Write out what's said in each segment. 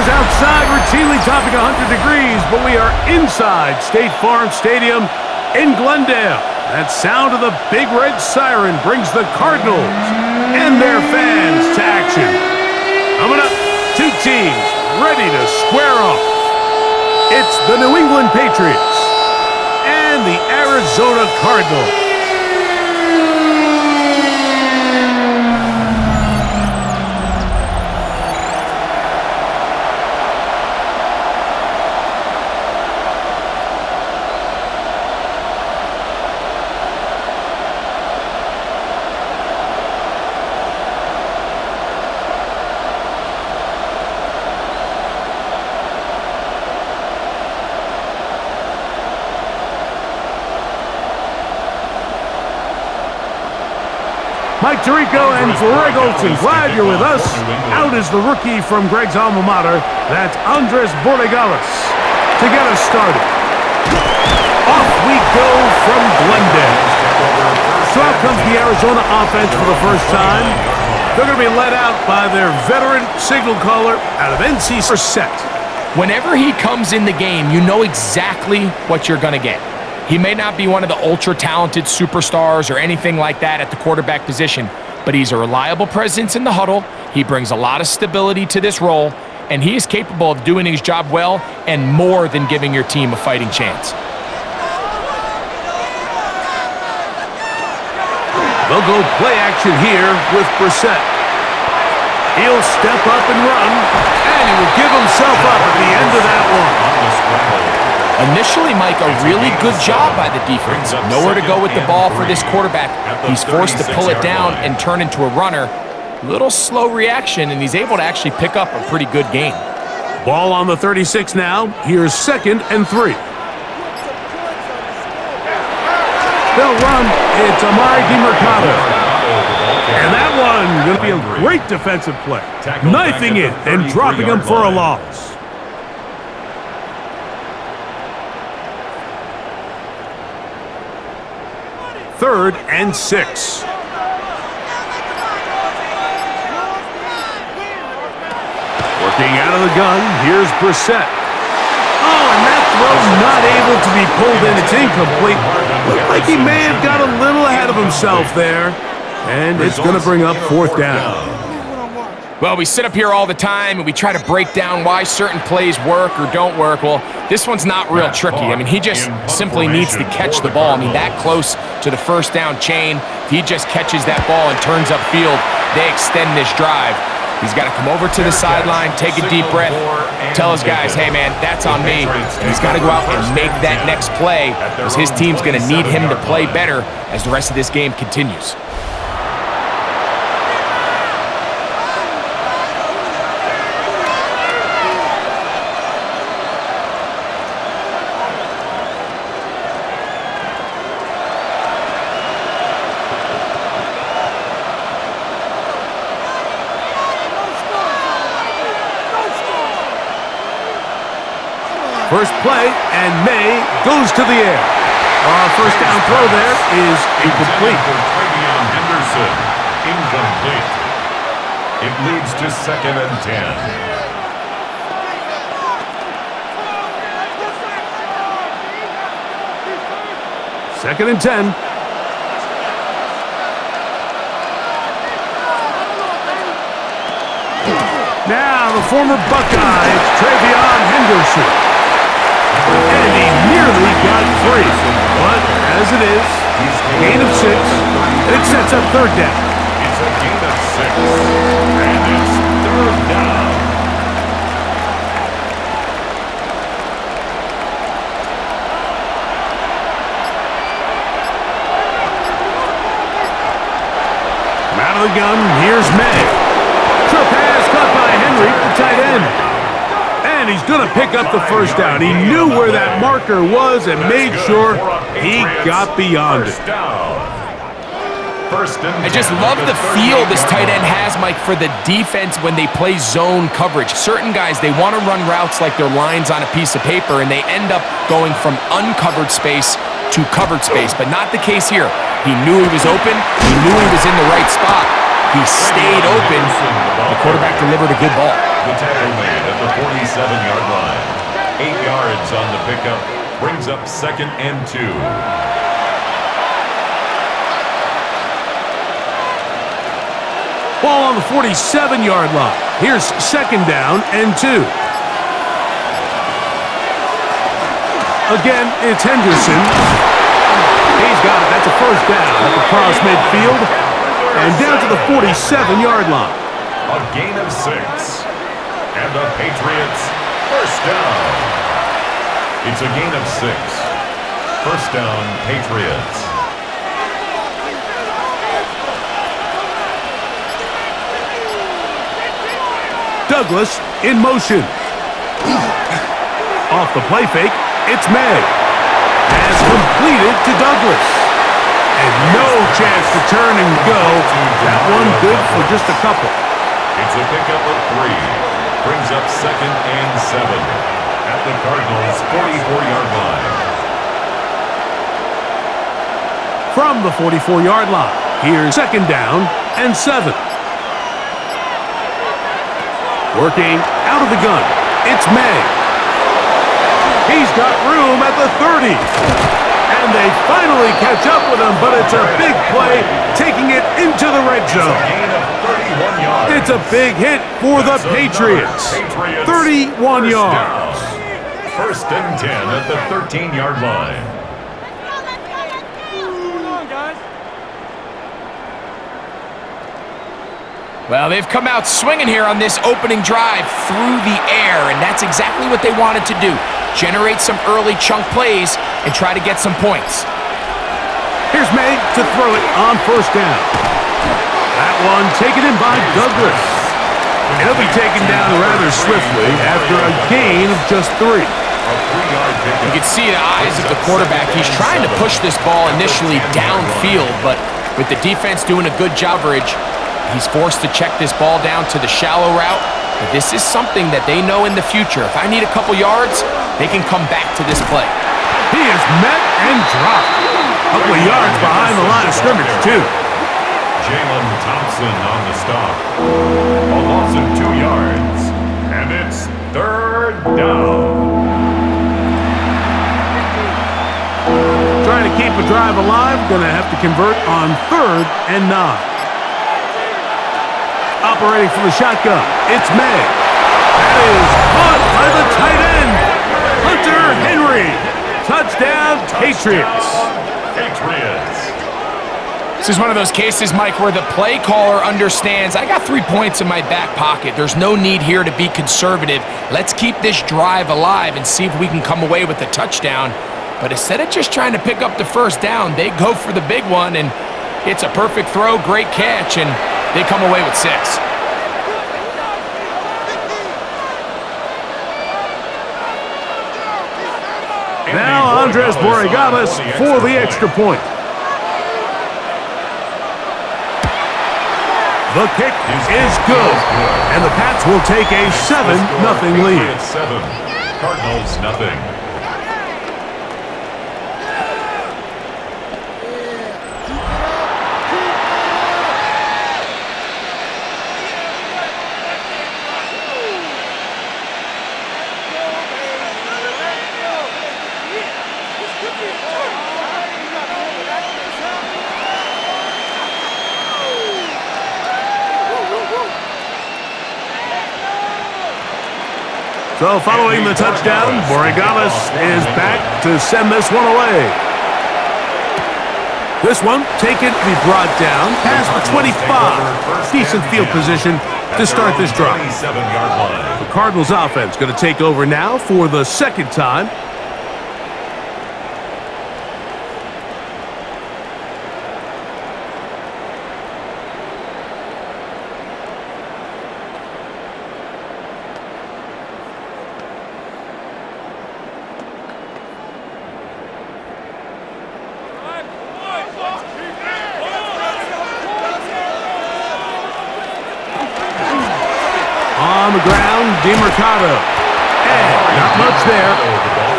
is outside, routinely topping 100 degrees, but we are inside State Farm Stadium in Glendale. That sound of the big red siren brings the Cardinals and their fans to action. Coming up, two teams ready to square off. It's the New England Patriots and the Arizona Cardinals. Mike Tirico and Greg Olson, glad you're with us. Out is the rookie from Greg's alma mater. That's Andres Borregales to get us started. Off we go from Glendale. So out comes the Arizona offense for the first time. They're going to be led out by their veteran signal caller out of NC set. Whenever he comes in the game, you know exactly what you're going to get. He may not be one of the ultra-talented superstars or anything like that at the quarterback position, but he's a reliable presence in the huddle. He brings a lot of stability to this role, and he is capable of doing his job well and more than giving your team a fighting chance. They'll go play action here with Brissett. He'll step up and run, and he will give himself up at the end of that one. Initially, Mike, a really good job by the defense. Nowhere to go with the ball for this quarterback. He's forced to pull it down and turn into a runner. Little slow reaction, and he's able to actually pick up a pretty good gain. Ball on the 36 now. Here's 2nd and 3. They'll run. It's Amari DiMercado. And that one going to be a great defensive play. Knifing it and dropping him for a loss. Third and 6. Working out of the gun, here's Brissett. Oh, and that throw's not able to be pulled in. It's incomplete. Looked like he may have got a little ahead of himself there. And it's going to bring up 4th down. Well, we sit up here all the time and we try to break down why certain plays work or don't work. Well, this one's not real tricky. I mean, he just simply needs to catch the ball. I mean, that close to the 1st down chain, if he just catches that ball and turns upfield, they extend this drive. He's got to come over to the sideline, take a deep breath, tell his guys, hey, man, that's on me. And he's got to go out and make that next play because his team's going to need him to play better as the rest of this game continues. First play, and May goes to the air. First down throw there is incomplete. Henderson, incomplete. It leads to 2nd and 10. Second and 10. Now the former Buckeye, it's Travion Henderson. And he nearly got free. But as it is, gain of 6, and it sets up 3rd down. It's a gain of 6, and it's 3rd down. From out of the gun, here's May. Short pass caught by Henry, the tight end. And he's going to pick up the 1st down. He knew where that marker was and made sure he got beyond it. I just love the feel this tight end has, Mike, for the defense when they play zone coverage. Certain guys, they want to run routes like they're lines on a piece of paper, and they end up going from uncovered space to covered space, but not the case here. He knew he was open. He knew he was in the right spot. He stayed open. The quarterback delivered a good ball. The tackle made at the 47-yard line. 8 yards on the pickup. Brings up 2nd and 2. Ball on the 47-yard line. Here's 2nd down and 2. Again, it's Henderson. He's got it. That's a 1st down at the cross midfield. And down to the 47-yard line. A gain of 6. And the Patriots, 1st down. It's a gain of 6. 1st down, Patriots. Douglas in motion. Off the play fake, it's May. Has completed to Douglas. And no chance to turn and go. That one good for just a couple. It's a pickup of 3. Brings up 2nd and 7. At the Cardinals' 44-yard line. From the 44-yard line, here's 2nd down and 7. Working out of the gun, it's May. He's got room at the 30. And they finally catch up with him, but it's a big play, taking it into the red zone. It's a big hit for the Patriots. 31 yards. 1st and 10 at the 13-yard line. Well, they've come out swinging here on this opening drive through the air, and that's exactly what they wanted to do. Generate some early chunk plays and try to get some points. Here's May to throw it on 1st down. That one taken in by Douglas. He'll be taken down rather swiftly after a gain of just 3. You can see the eyes of the quarterback. He's trying to push this ball initially downfield, but with the defense doing a good job coverage, he's forced to check this ball down to the shallow route. But this is something that they know in the future. If I need a couple yards, they can come back to this play. He is met and dropped. A couple of yards behind the line of scrimmage, too. Jalen Thompson on the stop. A loss of 2 yards. And it's 3rd down. Trying to keep a drive alive. Going to have to convert on 3rd and 9. Operating from the shotgun, it's May. That is caught by the tight end, Hunter Henry. Touchdown, Patriots. This is one of those cases, Mike, where the play caller understands, I got 3 points in my back pocket. There's no need here to be conservative. Let's keep this drive alive and see if we can come away with a touchdown. But instead of just trying to pick up the 1st down, they go for the big one, and it's a perfect throw, great catch, and they come away with 6. Now Andres Borregales for the extra point. The kick is good, and the Pats will take a 7-0 lead. 7, Cardinals nothing. So following the touchdown, Borregales is back to send this one away. This one taken to be brought down past the 25. Decent field position to start this drive. The Cardinals offense going to take over now for the 2nd time. On the ground, DeMarcado. And not much there.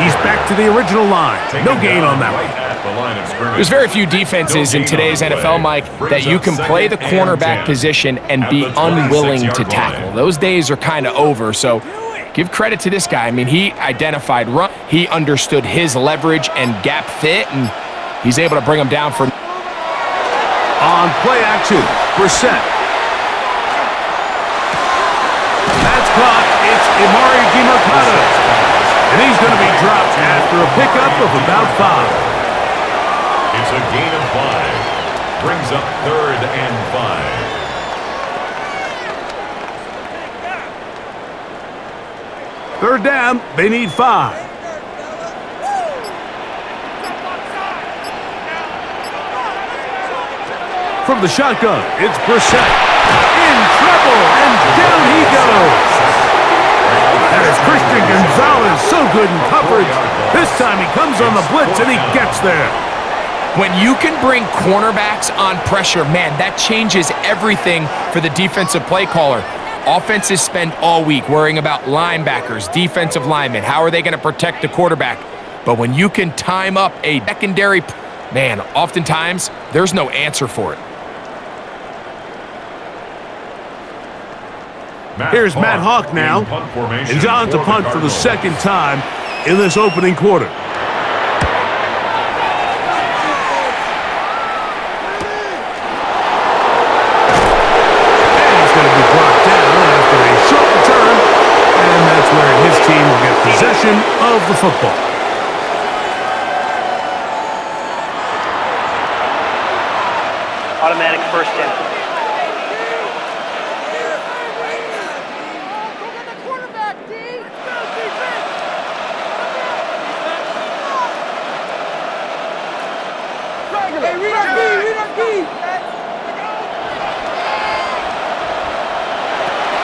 He's back to the original line. No gain on that one. There's very few defenses in today's NFL, Mike, that you can play the cornerback position and be unwilling to tackle. Those days are kind of over, so give credit to this guy. I mean, he identified run. He understood his leverage and gap fit, and he's able to bring him down for... On play action, Brissett. That's caught. It's Emari Demercado. And he's going to be dropped after a pickup of about 5. It's a gain of 5. Brings up 3rd and 5. 3rd down, they need 5. From the shotgun, it's Brissett. In trouble, and down he goes. That is Christian Gonzalez, so good in coverage. This time he comes on the blitz, and he gets there. When you can bring cornerbacks on pressure, man, that changes everything for the defensive play caller. Offenses spend all week worrying about linebackers, defensive linemen. How are they going to protect the quarterback? But when you can time up a secondary, man, oftentimes there's no answer for it. Here's Matt Hawk now, and John to punt for the 2nd time in this opening quarter. And he's going to be brought down after a short return, and that's where his team will get possession of the football. Automatic 1st down.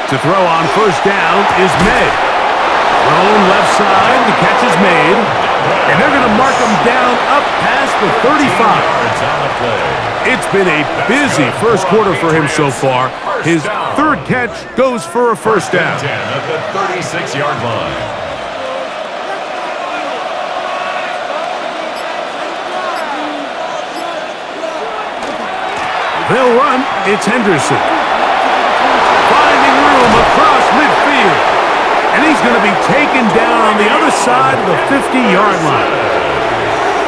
To throw on 1st down is May. Thrown left side, the catch is made. And they're going to mark him down up past the 35. It's been a busy first quarter for him so far. His 3rd catch goes for a 1st down. 10 at the 36-yard line. They'll run. It's Henderson. Finding room across midfield. And he's going to be taken down on the other side of the 50-yard line.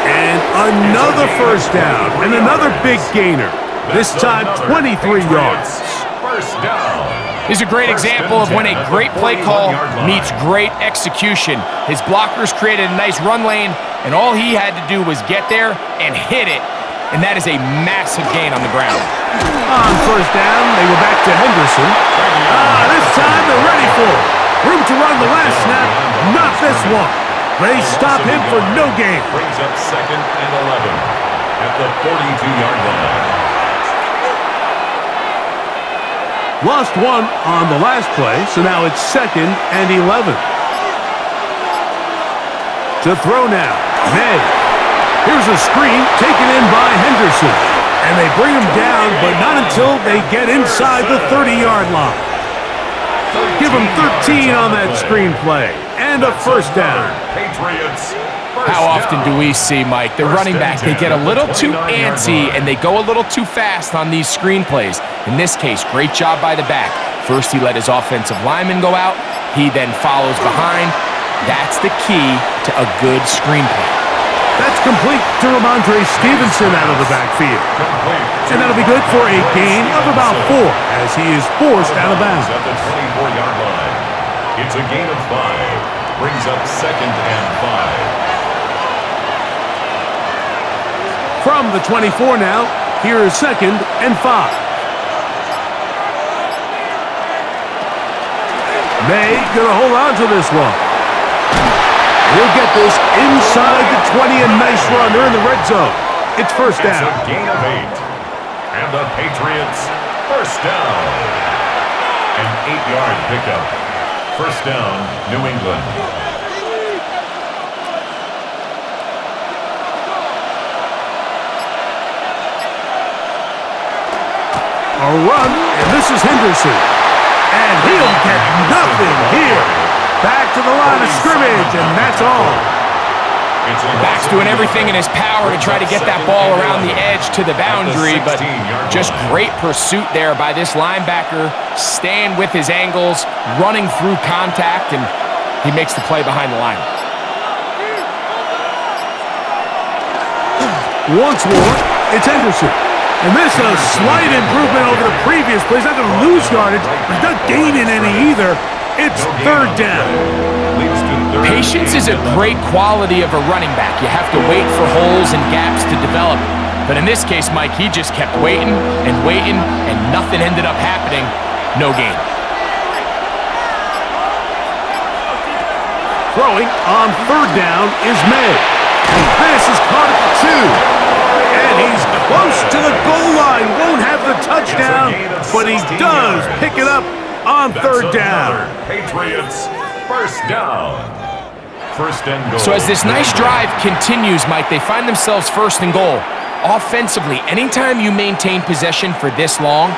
And another 1st down. And another big gainer. This time 23 yards. 1st down. He's a great example of when a great play call meets great execution. His blockers created a nice run lane, and all he had to do was get there and hit it. And that is a massive gain on the ground. On 1st down, they go back to Henderson. This time they're ready for it. Room to run the last snap, not this one. They stop him for no gain. Brings up 2nd and 11 at the 42-yard line. Lost 1 on the last play, so now it's 2nd and 11. To throw now, May. Here's a screen taken in by Henderson. And they bring him down, but not until they get inside the 30-yard line. Give him 13 on that screen play. And a 1st down. Patriots. How often do we see, Mike, the running back, they get a little too antsy and they go a little too fast on these screen plays. In this case, great job by the back. First, he let his offensive lineman go out. He then follows behind. That's the key to a good screen play. That's complete to Ramondre Stevenson out of the backfield. And that'll be good for a gain of about 4 as he is forced out of bounds. At the 24-yard line. It's a gain of 5. Brings up 2nd and 5. From the 24 now, here is 2nd and 5. May gonna hold on to this one. He'll get this inside the 20, a nice run. They're in the red zone. It's 1st down. It's a gain of 8. And the Patriots, 1st down. An 8-yard pickup. 1st down, New England. A run, and this is Henderson. And he'll get nothing here. Back to the line of scrimmage, and that's all. Back's doing everything in his power to try to get that ball around the edge to the boundary, but just great pursuit there by this linebacker, staying with his angles, running through contact, and he makes the play behind the line. Once more, it's Henderson. And this is a slight improvement over the previous play. He's not going to lose yardage, but he's not gaining any either. It's third down. Patience is a great quality of a running back. You have to wait for holes and gaps to develop. But in this case, Mike, he just kept waiting, and nothing ended up happening. No gain. Throwing on third down is May. And this is caught at the 2. And he's close to the goal line. Won't have the touchdown, but he does pick it up on third down. Patriots, first down. First and goal. So as this nice drive continues, Mike, they find themselves first and goal. Offensively, anytime you maintain possession for this long,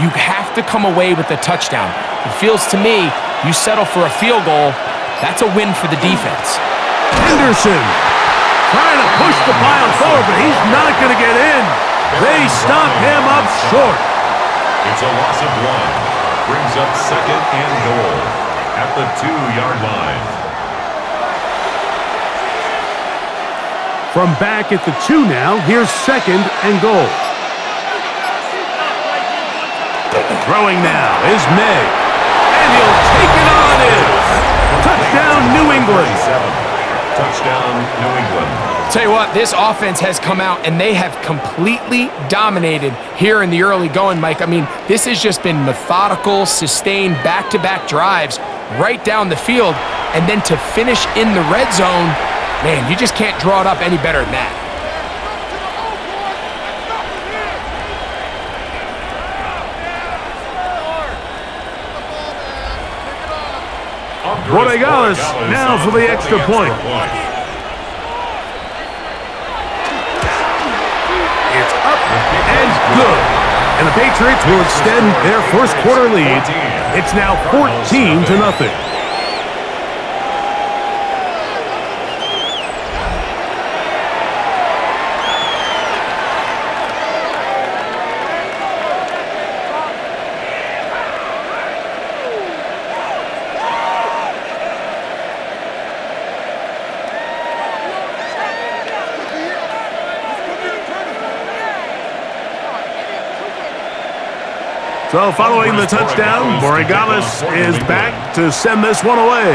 you have to come away with a touchdown. It feels to me, you settle for a field goal, that's a win for the defense. Henderson trying to push the pile forward, but he's not going to get in. They stop him up short. It's a loss of 1. Brings up second and goal at the 2-yard line. From back at the 2 now, here's second and goal. Throwing now is May. And he'll take it on in. Touchdown, New England. Touchdown, New England. Tell you what, this offense has come out and they have completely dominated here in the early going, Mike. I mean, this has just been methodical, sustained back-to-back drives right down the field. And then to finish in the red zone, man, you just can't draw it up any better than that. Borregales now for the extra point. It's up and good. And the Patriots will extend their first quarter lead. It's now 14-0. So following the touchdown, Borregales is back to send this one away.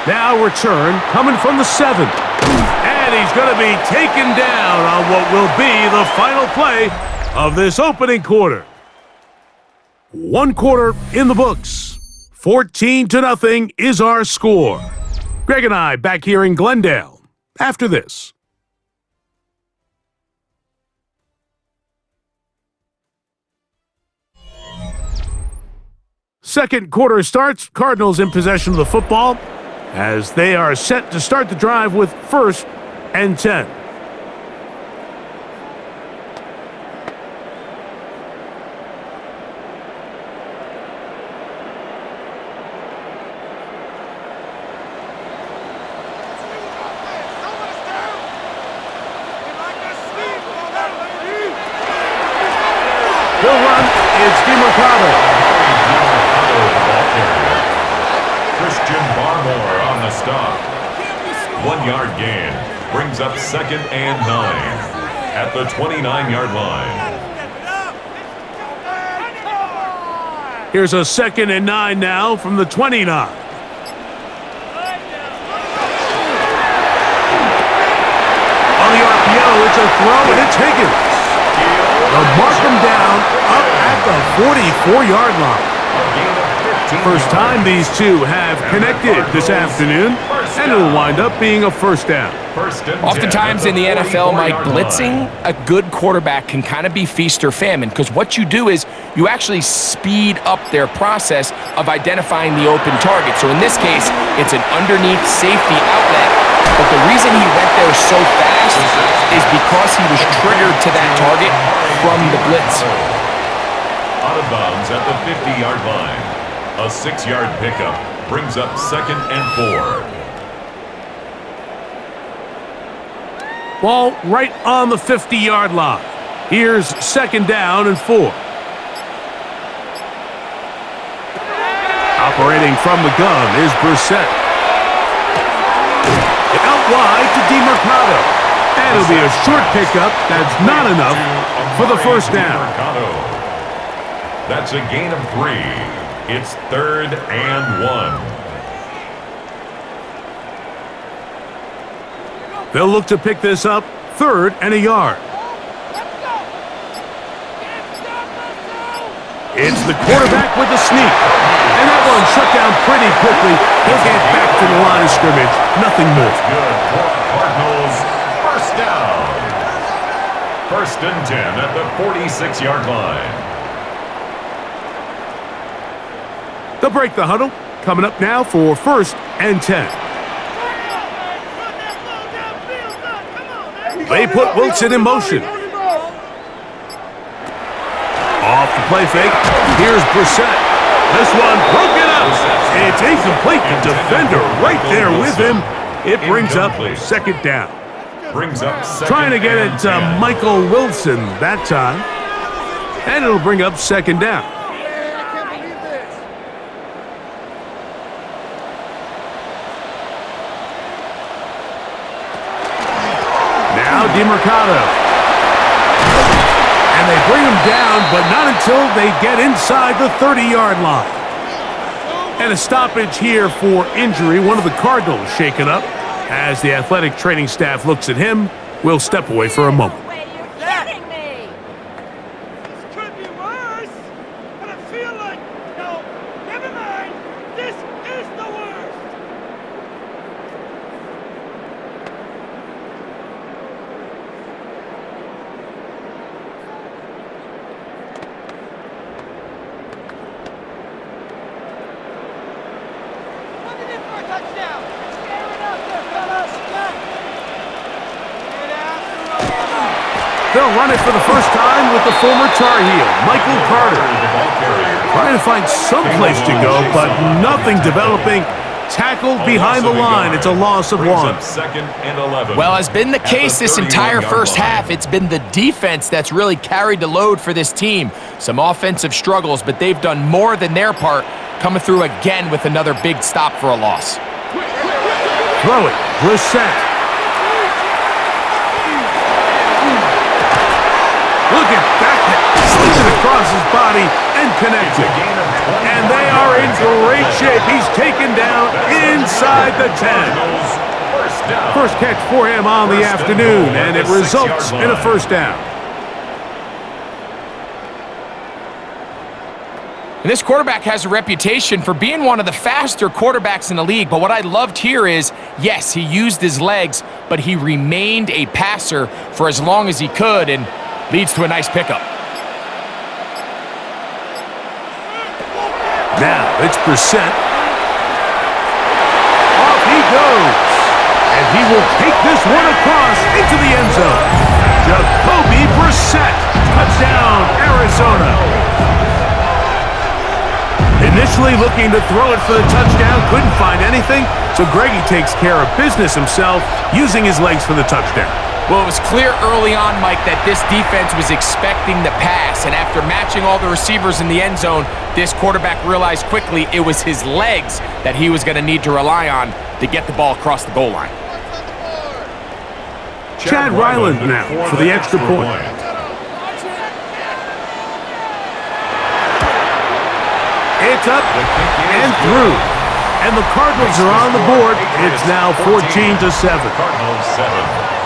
Now return coming from the 7. And he's going to be taken down on what will be the final play of this opening quarter. One quarter in the books. 14-0 is our score. Greg and I back here in Glendale after this. Second quarter starts. Cardinals in possession of the football as they are set to start the drive with 1st and 10. They'll run. It's DeMarcado. Christian Barmore on the stop. 1-yard gain. Brings up second and 9 at the 29-yard line. Here's a 2nd and 9 now from the 29. On the RPO, it's a throw, and it's Higgins. They'll mark him down up at the 44-yard line. First time these two have connected this afternoon, and it'll wind up being a first down. Oftentimes in the NFL, Mike, blitzing a good quarterback can kind of be feast or famine, because what you do is you actually speed up their process of identifying the open target. So in this case, it's an underneath safety outlet, but the reason he went there so fast is because he was triggered to that target from the blitz. Out of bounds at the 50-yard line. A 6-yard pickup brings up second and 4. Ball right on the 50-yard line. Here's 2nd down and 4. Operating from the gun is Brissett. Out wide to DeMercado. And it'll be a short pickup. That's not enough for the 1st down. That's a gain of 3. It's 3rd and 1. They'll look to pick this up 3rd and a yard. It's the quarterback with the sneak. And that one shut down pretty quickly. He'll get back to the line of scrimmage. Nothing more. Good for the Cardinals. 1st down. 1st and 10 at the 46-yard line. They'll break the huddle. Coming up now for 1st and 10. They put Wilson in motion. Off the play fake. Here's Brissett. This one broken up. It's incomplete. The defender right there with him. It brings up 2nd down. Trying to get it to Michael Wilson that time. And it'll bring up 2nd down. Now DeMercado. And they bring him down, but not until they get inside the 30-yard line. And a stoppage here for injury. One of the Cardinals shaken up. As the athletic training staff looks at him, we'll step away for a moment. They'll run it for the 1st time with the former Tar Heel, Michael Carter. Trying to find some place to go, but nothing developing. Tackled behind the line. It's a loss of 1. Well, as been the case this entire 1st half, it's been the defense that's really carried the load for this team. Some offensive struggles, but they've done more than their part, coming through again with another big stop for a loss. Throw it. Brissett. Look at that, slinging across his body and connected. And they are in great shape. He's taken down inside the 10. First catch for him on the afternoon, and it results in a 1st down. And this quarterback has a reputation for being one of the faster quarterbacks in the league, but what I loved here is, yes, he used his legs, but he remained a passer for as long as he could, and leads to a nice pickup. Now it's Brissett. Off he goes. And he will take this one across into the end zone. Jacoby Brissett. Touchdown, Arizona. Initially looking to throw it for the touchdown. Couldn't find anything. So Greggy takes care of business himself, using his legs for the touchdown. Well, it was clear early on, Mike, that this defense was expecting the pass, and after matching all the receivers in the end zone, this quarterback realized quickly it was his legs that he was going to need to rely on to get the ball across the goal line. Chad Ryland now for the extra point. It's up and through. And the Cardinals are on the board. It's now 14-7. Cardinals 7.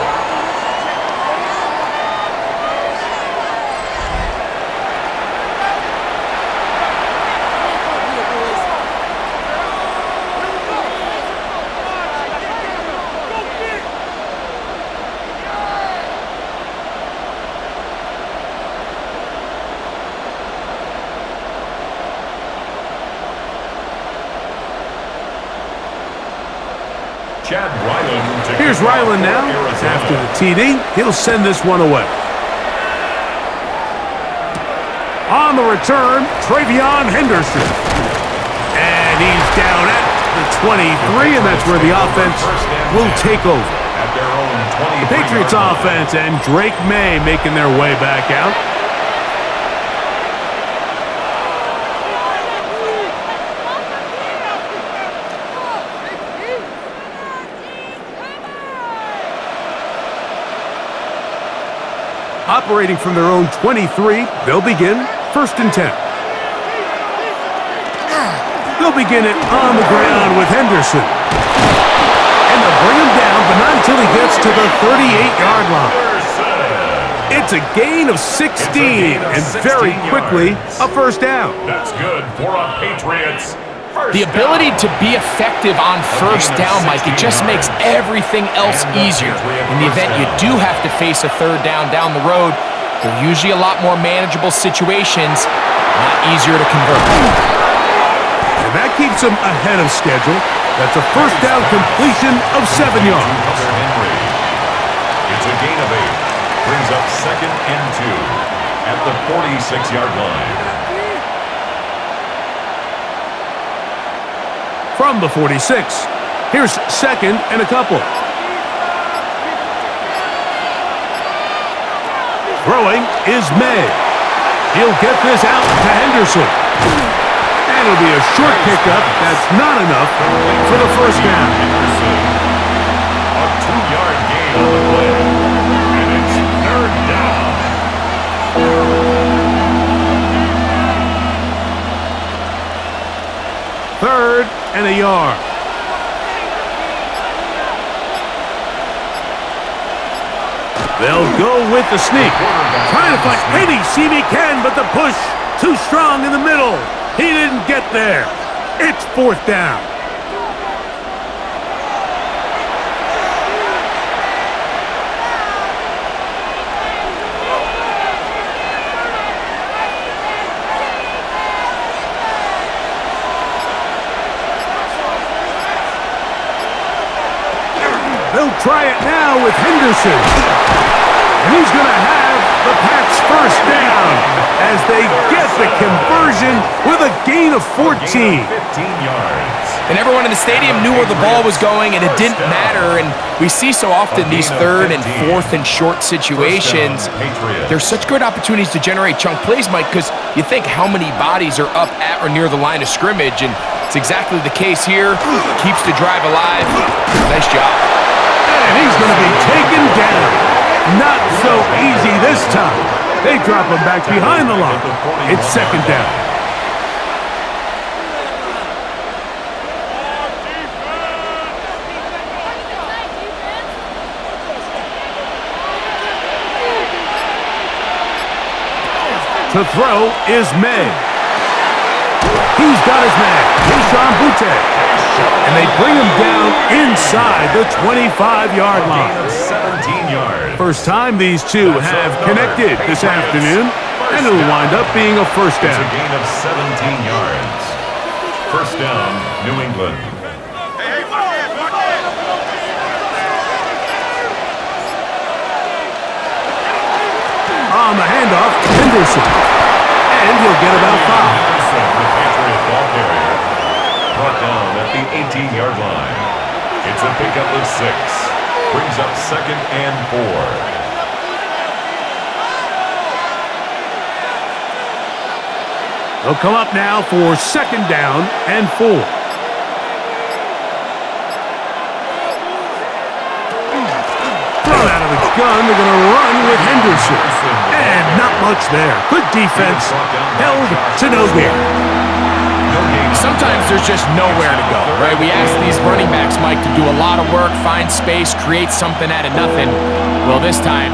Here's Ryland now. After the TD, he'll send this one away. On the return, Travion Henderson. And he's down at the 23, and that's where the offense will take over. at their own 23-yard The Patriots line. offense and Drake May making their way back out. Operating from their own 23, they'll begin 1st and 10. They'll begin it on the ground with Henderson. And they'll bring him down, but not until he gets to the 38-yard line. It's a gain of 16, and very quickly, a 1st down. That's good for a Patriots. The ability to be effective on 1st down, Mike, it just makes everything else easier. In the event you do have to face a 3rd down the road, they're usually a lot more manageable situations, a lot easier to convert. And that keeps them ahead of schedule. That's a 1st down completion of 7 yards. It's a gain of 8. Brings up 2nd and 2 at the 46-yard line. From the 46, here's 2nd and a couple. Throwing is May. He'll get this out to Henderson. And it'll be a short pickup. That's not enough for the 1st down. A 2-yard gain on the play. And it's 3rd down. 3rd and a yard. They'll go with the sneak. Trying to find any seam he can, but the push too strong in the middle. He didn't get there. It's 4th down. They'll try it now with Henderson. And he's going to have the Pats' 1st down as they get the conversion with a gain of 14. 15 yards. And everyone in the stadium knew where the ball was going, and it didn't matter. And we see so often these 3rd and 4th and short situations. There's such good opportunities to generate chunk plays, Mike, because you think how many bodies are up at or near the line of scrimmage, and it's exactly the case here. Keeps the drive alive. Nice job. And he's going to be taken down. Not so easy this time. They drop him back behind the line. It's 2nd down. To throw is May. He's got his man, Keyshawn Boutte. And they bring him down inside the 25-yard line. 17 yards. First time these two have connected this afternoon, and it'll wind up being a 1st It's down. a gain of 17 yards. 1st down, New England. On the handoff, Henderson. And he'll get about 5. Henderson, the Patriot ball carrier. Brought down at the 18-yard line. It's a pickup of 6. Brings up 2nd and 4. They'll come up now for 2nd down and 4. Thrown out of the gun, they're going to run with Henderson. And not much there. Good defense. Held to no gain. Sometimes there's just nowhere to go, right? We ask these running backs, Mike, to do a lot of work, find space, create something out of nothing. Well, this time,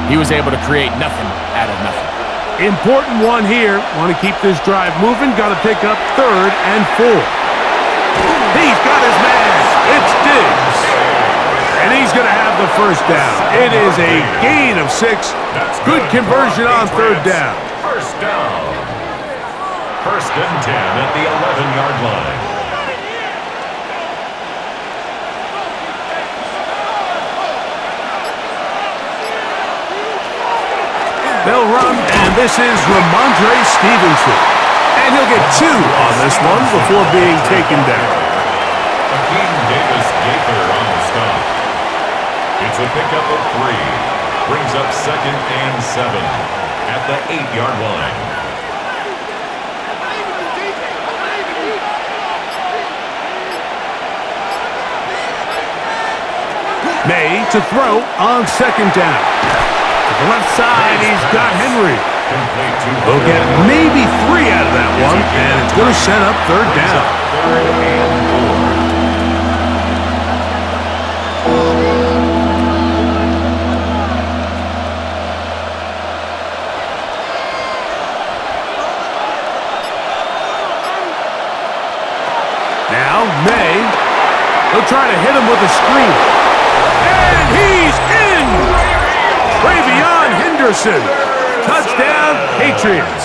he was able to create nothing out of nothing. Important one here. Want to keep this drive moving. Got to pick up 3rd and 4. He's got his man. It's Diggs. And he's going to have the 1st down. It is a gain of 6. Good conversion on 3rd down. 1st down. 1st and 10 at the 11-yard line. They'll run, and this is Ramondre Stevenson. And he'll get 2 on this one before being taken down. Akeem Davis-Gaither on the stop. It's a pickup of 3. Brings up 2nd and 7 at the 8-yard line. May to throw on 2nd down. To the left side, he's got Henry. They'll get maybe 3 out of that one, and it's going to set up 3rd down. 3rd and 4. Now, May. They'll try to hit him with a screen. And he's in! Travion Henderson. Touchdown, Patriots.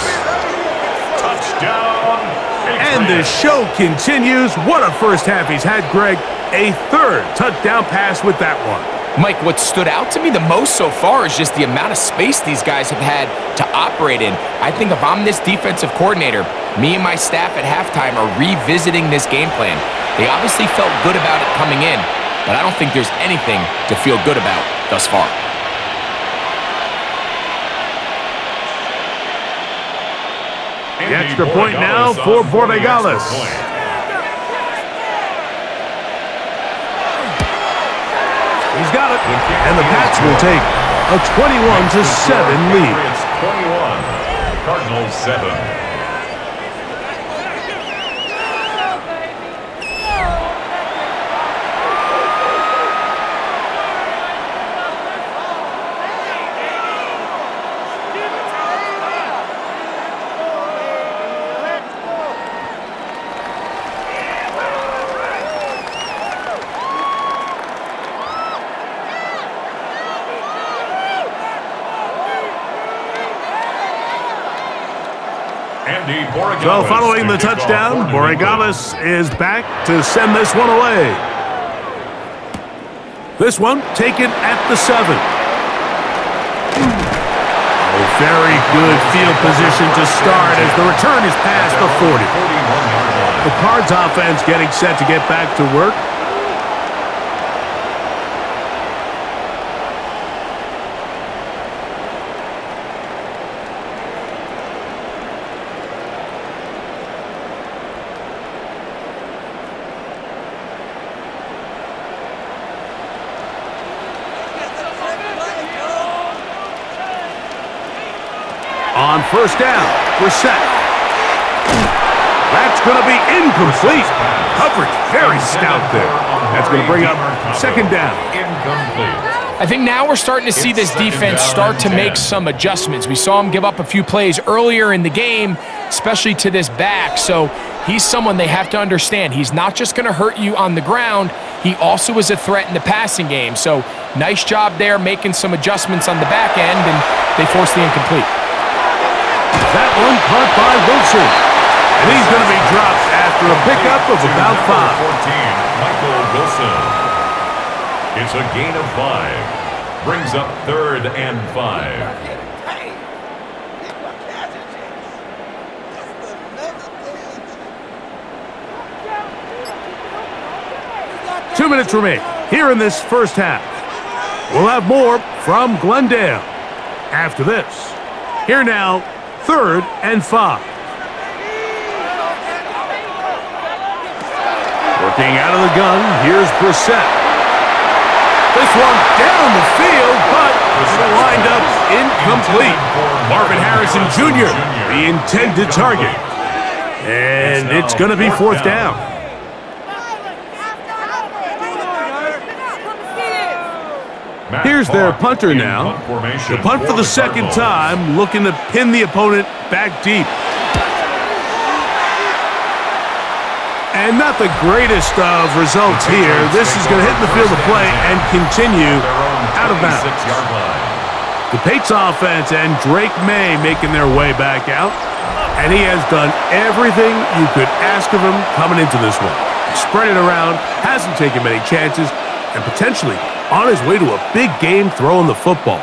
Touchdown, Patriots. And the show continues. What a first half he's had, Greg. A 3rd touchdown pass with that one. Mike, what stood out to me the most so far is just the amount of space these guys have had to operate in. I think if I'm this defensive coordinator, me and my staff at halftime are revisiting this game plan. They obviously felt good about it coming in, but I don't think there's anything to feel good about thus far. The extra point now for Borregales. He's got it, and the Pats will take a 21-7 lead. 21, Cardinals 7. So following the touchdown, Borregales is back to send this one away. This one taken at the 7. Oh, very good field position to start as the return is past the 40. The Cards offense getting set to get back to work. On 1st down, we're set. That's going to be incomplete. Coverage very stout there. That's going to bring up 2nd down. I think now we're starting to see this defense start to make some adjustments. We saw him give up a few plays earlier in the game, especially to this back. So he's someone they have to understand. He's not just going to hurt you on the ground. He also is a threat in the passing game. So nice job there making some adjustments on the back end, and they forced the incomplete. That one caught by Wilson. And he's going to be dropped after a pickup of about 5. 14, Michael Wilson. It's a gain of 5. Brings up 3rd and 5. 2 minutes remain here in this first half. We'll have more from Glendale after this. Here now, 3rd and 5. Working out of the gun, here's Brissett. This one down the field, but it'll wind up incomplete. Marvin Harrison Jr., the intended target. And it's going to be 4th down. Here's their punter now. The punt for the 2nd time, looking to pin the opponent back deep. And not the greatest of results here. This is going to hit the field of play and continue out of bounds. The Patriots offense and Drake May making their way back out. And he has done everything you could ask of him coming into this one. Spread it around, hasn't taken many chances, and potentially on his way to a big game throwing the football.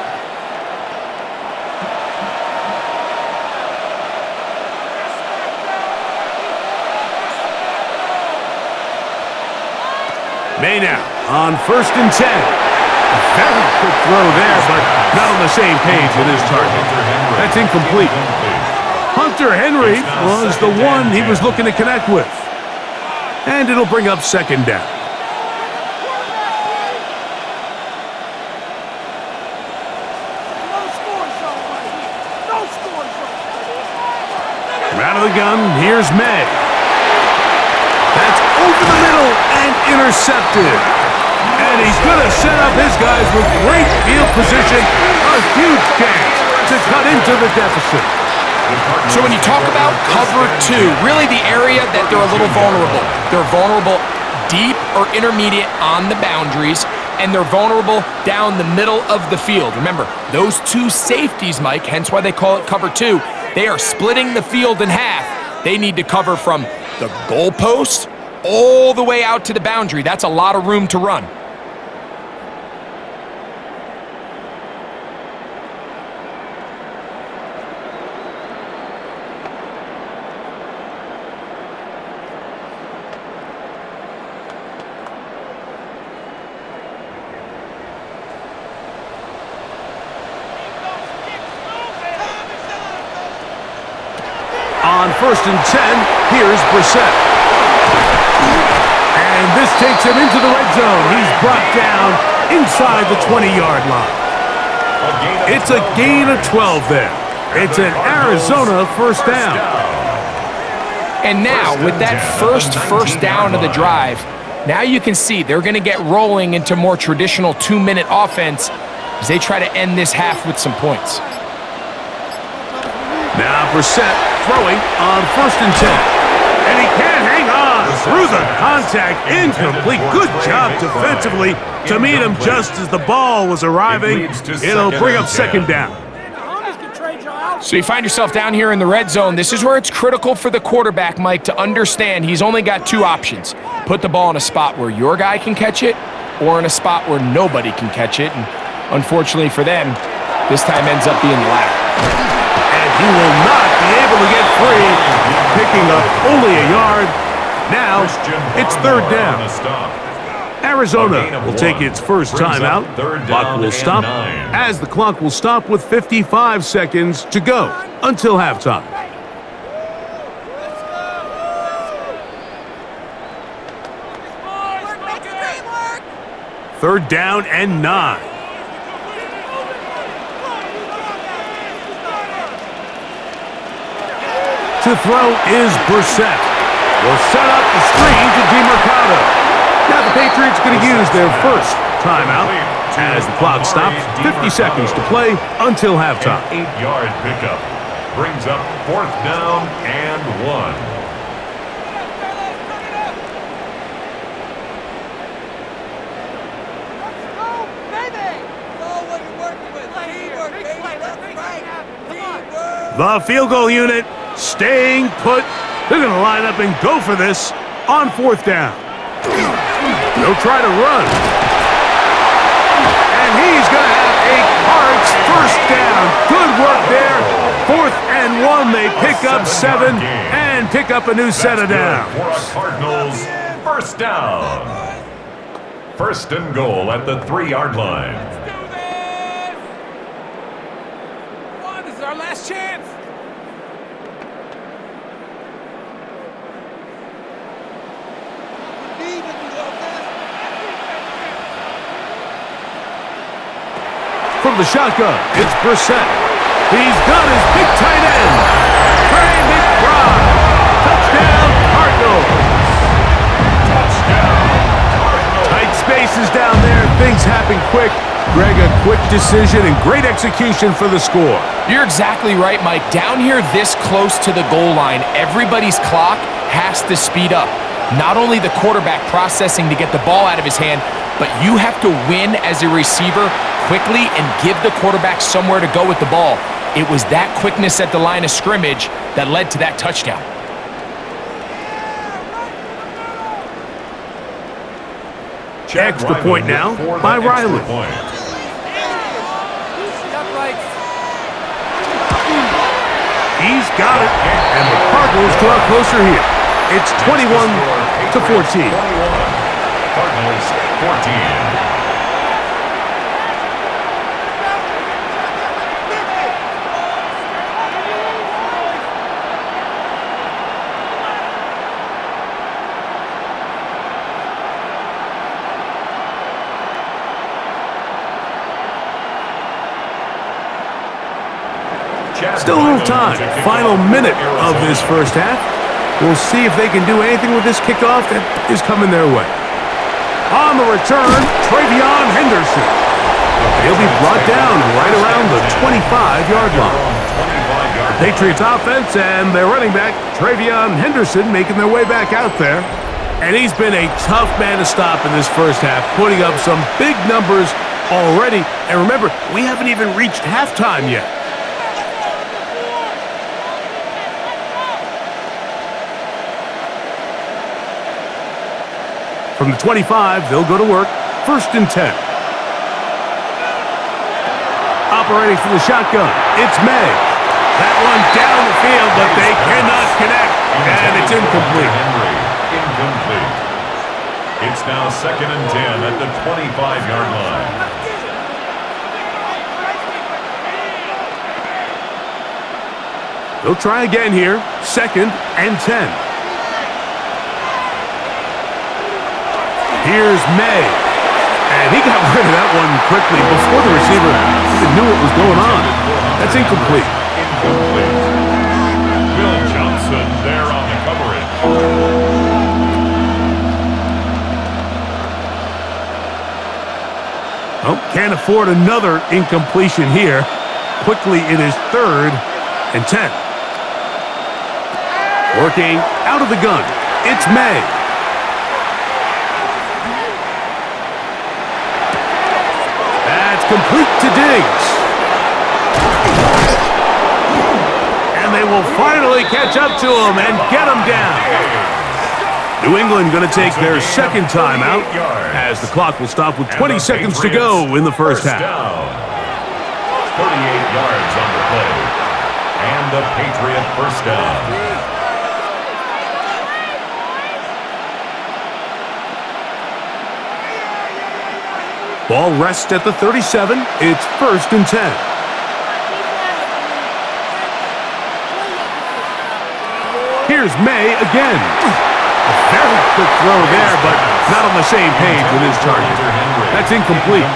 May now on 1st and 10. Very quick throw there, but not on the same page with his target. That's incomplete. Hunter Henry was the one he was looking to connect with. And it'll bring up second down. Out of the gun, here's May. That's over the middle and intercepted. And he's going to set up his guys with great field position. A huge chance to cut into the deficit. So when you talk about cover two, really the area that they're a little vulnerable. They're vulnerable deep or intermediate on the boundaries, and they're vulnerable down the middle of the field. Remember, those two safeties, Mike, hence why they call it cover two, they are splitting the field in half. They need to cover from the goalpost all the way out to the boundary. That's a lot of room to run. On 1st and 10, here's Brissett. And this takes him into the red zone. He's brought down inside the 20-yard line. It's a gain of 12 there. It's an Arizona first down. And now, with that first down of the drive, now you can see they're going to get rolling into more traditional 2-minute offense as they try to end this half with some points. Now Brissett throwing on 1st and 10. And he can't hang on through the contact. Incomplete. Good job defensively to meet him just as the ball was arriving. It'll bring up second down. So you find yourself down here in the red zone. This is where it's critical for the quarterback, Mike, to understand he's only got two options. Put the ball in a spot where your guy can catch it or in a spot where nobody can catch it. And unfortunately for them, this time ends up being the latter. He will not be able to get free, picking up only a yard. Now, it's third down. Arizona will take its first timeout. Clock will stop as the clock will stop with 55 seconds to go until halftime. Third down and 9. To throw is Brissett. Will set up the screen to DeMercado. Now the Patriots going to use their first timeout as the clock stops. 50 seconds to play until halftime. 8-yard pickup brings up 4th down and 1. The field goal unit staying put. They're going to line up and go for this on 4th down. They'll try to run. And he's going to have a Cards first down. Good work there. 4th and 1. They pick up 7 and pick up a new set of downs. Cardinals first down. 1st and goal at the 3-yard line. This is our last chance. From the shotgun, it's Brissett. He's got his big tight end, Trey McBride. Touchdown, Cardinals. Touchdown, Cardinals. Tight spaces down there. Things happen quick. Greg, a quick decision and great execution for the score. You're exactly right, Mike. Down here this close to the goal line, everybody's clock has to speed up. Not only the quarterback processing to get the ball out of his hand, but you have to win as a receiver quickly and give the quarterback somewhere to go with the ball. It was that quickness at the line of scrimmage that led to that touchdown. Extra point now by Riley. He's got it, and the Cardinals draw closer here. It's 21-14. Cardinals 14. Still a little time. Final minute of this first half. We'll see if they can do anything with this kickoff that is coming their way. On the return, Travion Henderson. He'll be brought down right around the 25-yard line. The Patriots offense and their running back, Travion Henderson, making their way back out there. And he's been a tough man to stop in this first half, putting up some big numbers already. And remember, we haven't even reached halftime yet. From the 25, they'll go to work. 1st and 10. Operating from the shotgun, it's May. That one down the field, but they cannot connect, and it's incomplete. Incomplete. It's now 2nd and 10 at the 25-yard line. They'll try again here. 2nd and 10. Here's May. And he got rid of that one quickly before the receiver even knew what was going on. That's incomplete. Incomplete. Will Johnson there on the coverage. Oh, can't afford another incompletion here. Quickly, it is 3rd and 10. Working out of the gun. It's May. Complete to Diggs. And they will finally catch up to him and get him down. New England going to take their 2nd timeout as the clock will stop with 20 seconds to go in the first half. 38 yards on the play. And the Patriot first down. Ball rests at the 37. It's 1st and 10. Here's May again. A very quick throw there, but not on the same page with his target. That's incomplete.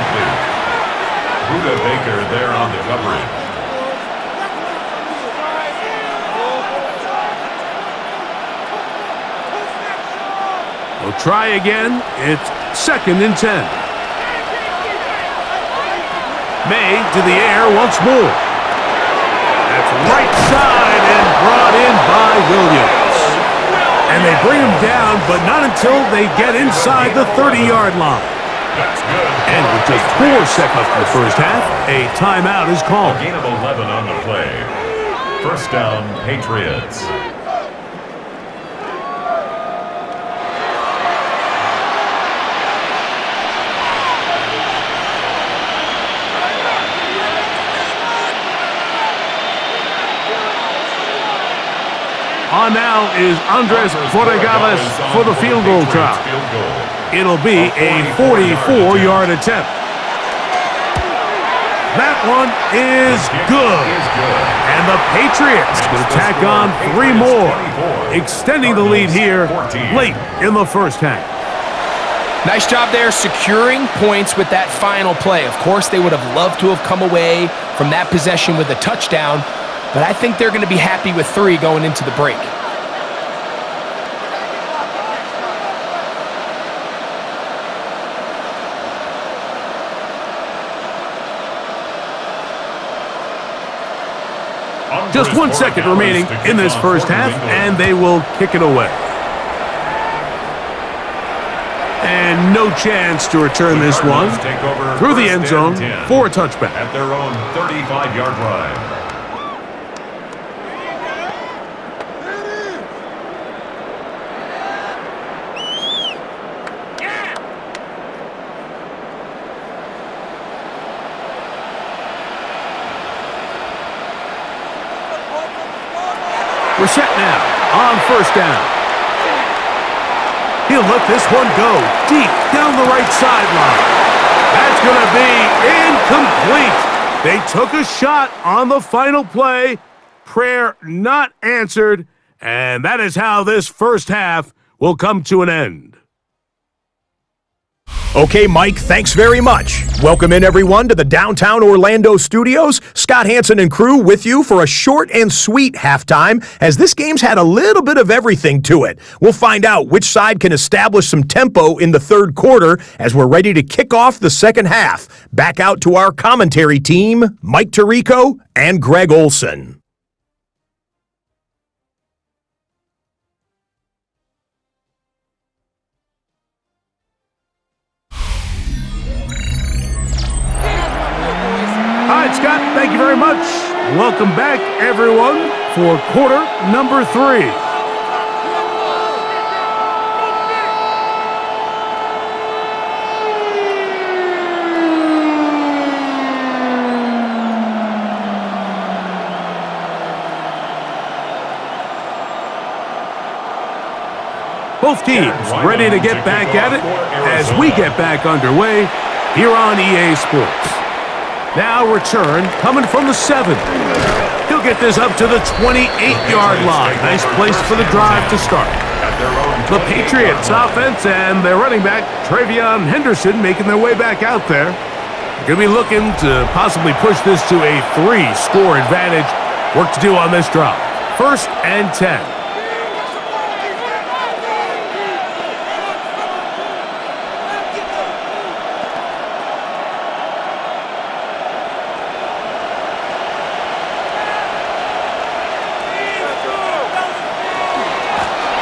Buda Baker there on the coverage. We'll try again. It's 2nd and 10. May to the air once more. That's right side and brought in by Williams. And they bring him down, but not until they get inside the 30-yard line. That's good. And with just 4 seconds left in the first half, a timeout is called. A gain of 11 on the play. First down, Patriots. On now is Andres Borregales for the field goal try. It'll be a 44-yard attempt. That one is good. And the Patriots will tack on 3 more, extending the lead here late in the first half. Nice job there securing points with that final play. Of course, they would have loved to have come away from that possession with a touchdown, but I think they're going to be happy with 3 going into the break. Just 1 second remaining in this first half, and they will kick it away. And no chance to return this one through the end zone for a touchback. At their own 35-yard line. We're set now on first down. He'll let this one go deep down the right sideline. That's going to be incomplete. They took a shot on the final play. Prayer not answered. And that is how this first half will come to an end. Okay, Mike, thanks very much. Welcome in, everyone, to the downtown Orlando studios. Scott Hansen and crew with you for a short and sweet halftime, as this game's had a little bit of everything to it. We'll find out which side can establish some tempo in the third quarter as we're ready to kick off the second half. Back out to our commentary team, Mike Tirico and Greg Olson. All right, Scott, thank you very much. Welcome back, everyone, for quarter number 3. Both teams ready to get back at it as we get back underway here on EA Sports. Now return coming from the 7. He'll get this up to the 28-yard line. Nice place for the drive to start. The Patriots offense and their running back, Travion Henderson, making their way back out there. Going to be looking to possibly push this to a 3-score advantage. Work to do on this drive. 1st and 10.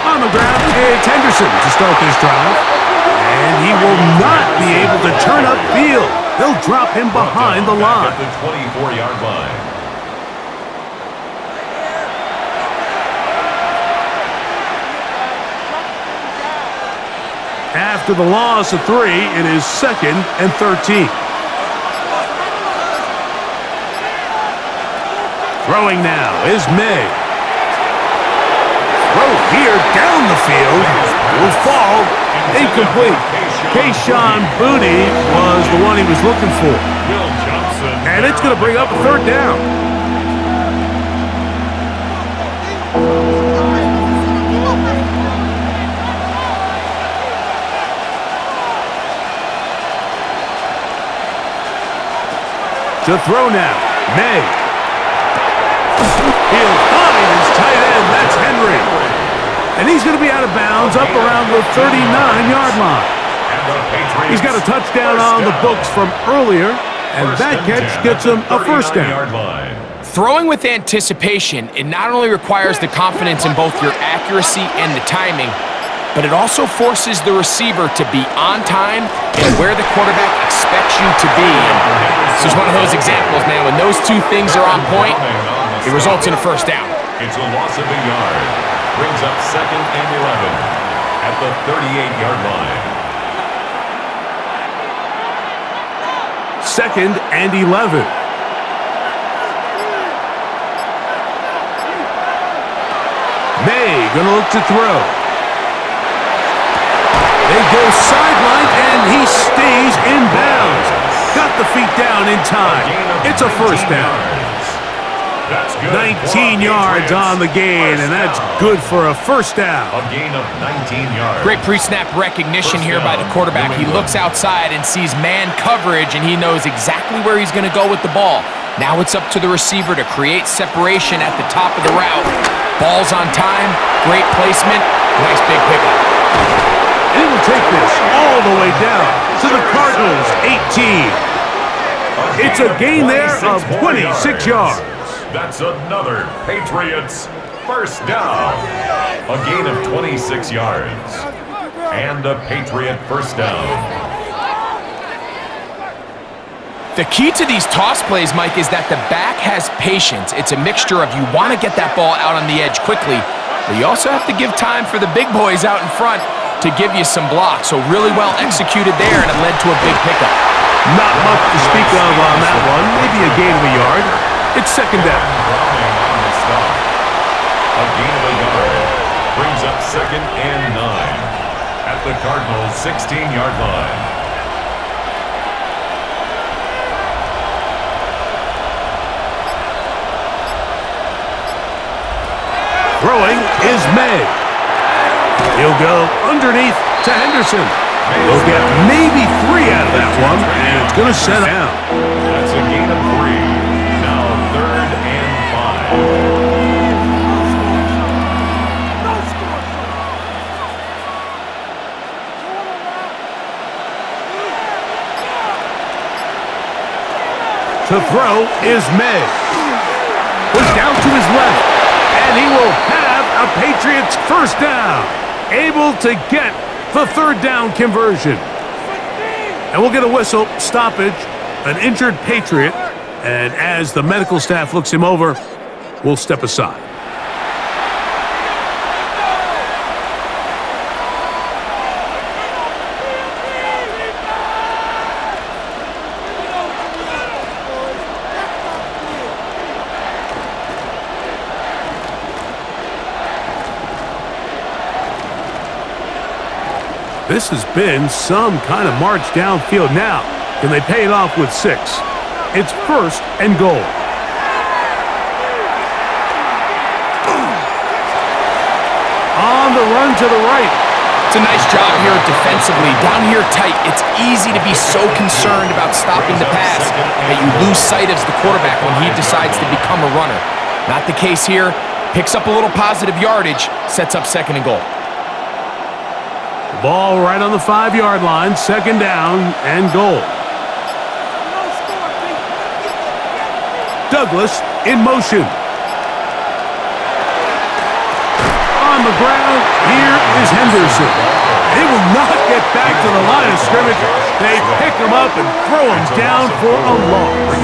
On the ground, it's Henderson to start this drive. And he will not be able to turn upfield. They'll drop him behind the line. At the 24-yard line. After the loss of 3, it is 2nd and 13. Throwing now is May. Throw here down the field. Will fall. Incomplete. Kayshawn Booty was the one he was looking for. And it's going to bring up a 3rd down. To throw now. May. He'll find his tight end. That's Henry. And he's going to be out of bounds up around the 39-yard line. He's got a touchdown on the books from earlier, and that catch gets him a 1st down. Throwing with anticipation, it not only requires the confidence in both your accuracy and the timing, but it also forces the receiver to be on time and where the quarterback expects you to be. This is one of those examples, man. When those two things are on point, it results in a 1st down. It's a loss of a yard. Brings up 2nd and 11 at the 38-yard line. 2nd and 11. May gonna look to throw. They go sideline and he stays in bounds. Got the feet down in time. It's a 1st down. 19 yards on the gain, and that's good for a 1st down. A gain of 19 yards. Great pre-snap recognition here by the quarterback. He looks outside and sees man coverage, and he knows exactly where he's going to go with the ball. Now it's up to the receiver to create separation at the top of the route. Ball's on time, great placement, nice big pickup. He will take this all the way down to the Cardinals' 18. It's a gain there of 26 yards. That's another Patriots 1st down. A gain of 26 yards. And a Patriot 1st down. The key to these toss plays, Mike, is that the back has patience. It's a mixture of you want to get that ball out on the edge quickly, but you also have to give time for the big boys out in front to give you some blocks. So really well executed there, and it led to a big pickup. Not much to speak of on that one. Maybe a gain of a yard. It's 2nd down. A gain of a yard brings up 2nd and 9 at the Cardinals' 16-yard line. Throwing is May. He'll go underneath to Henderson. They'll get maybe 3 out of that one, and it's going to set down. That's a gain of 3. Now 3rd and 5. To throw is May. Was down to his left, and he will have a Patriots first down. Able to get the 3rd down conversion. And we'll get a whistle, stoppage, an injured Patriot, and as the medical staff looks him over, we'll step aside. This has been some kind of march downfield. Now, can they pay it off with 6? It's 1st and goal. On the run to the right. It's a nice job here defensively. Down here tight, it's easy to be so concerned about stopping the pass that you lose sight as the quarterback when he decides to become a runner. Not the case here. Picks up a little positive yardage, sets up 2nd and goal. Ball right on the 5-yard line, 2nd down and goal. Douglas in motion. On the ground, here is Henderson. He will not get back to the line of scrimmage. They pick him up and throw him down for a loss.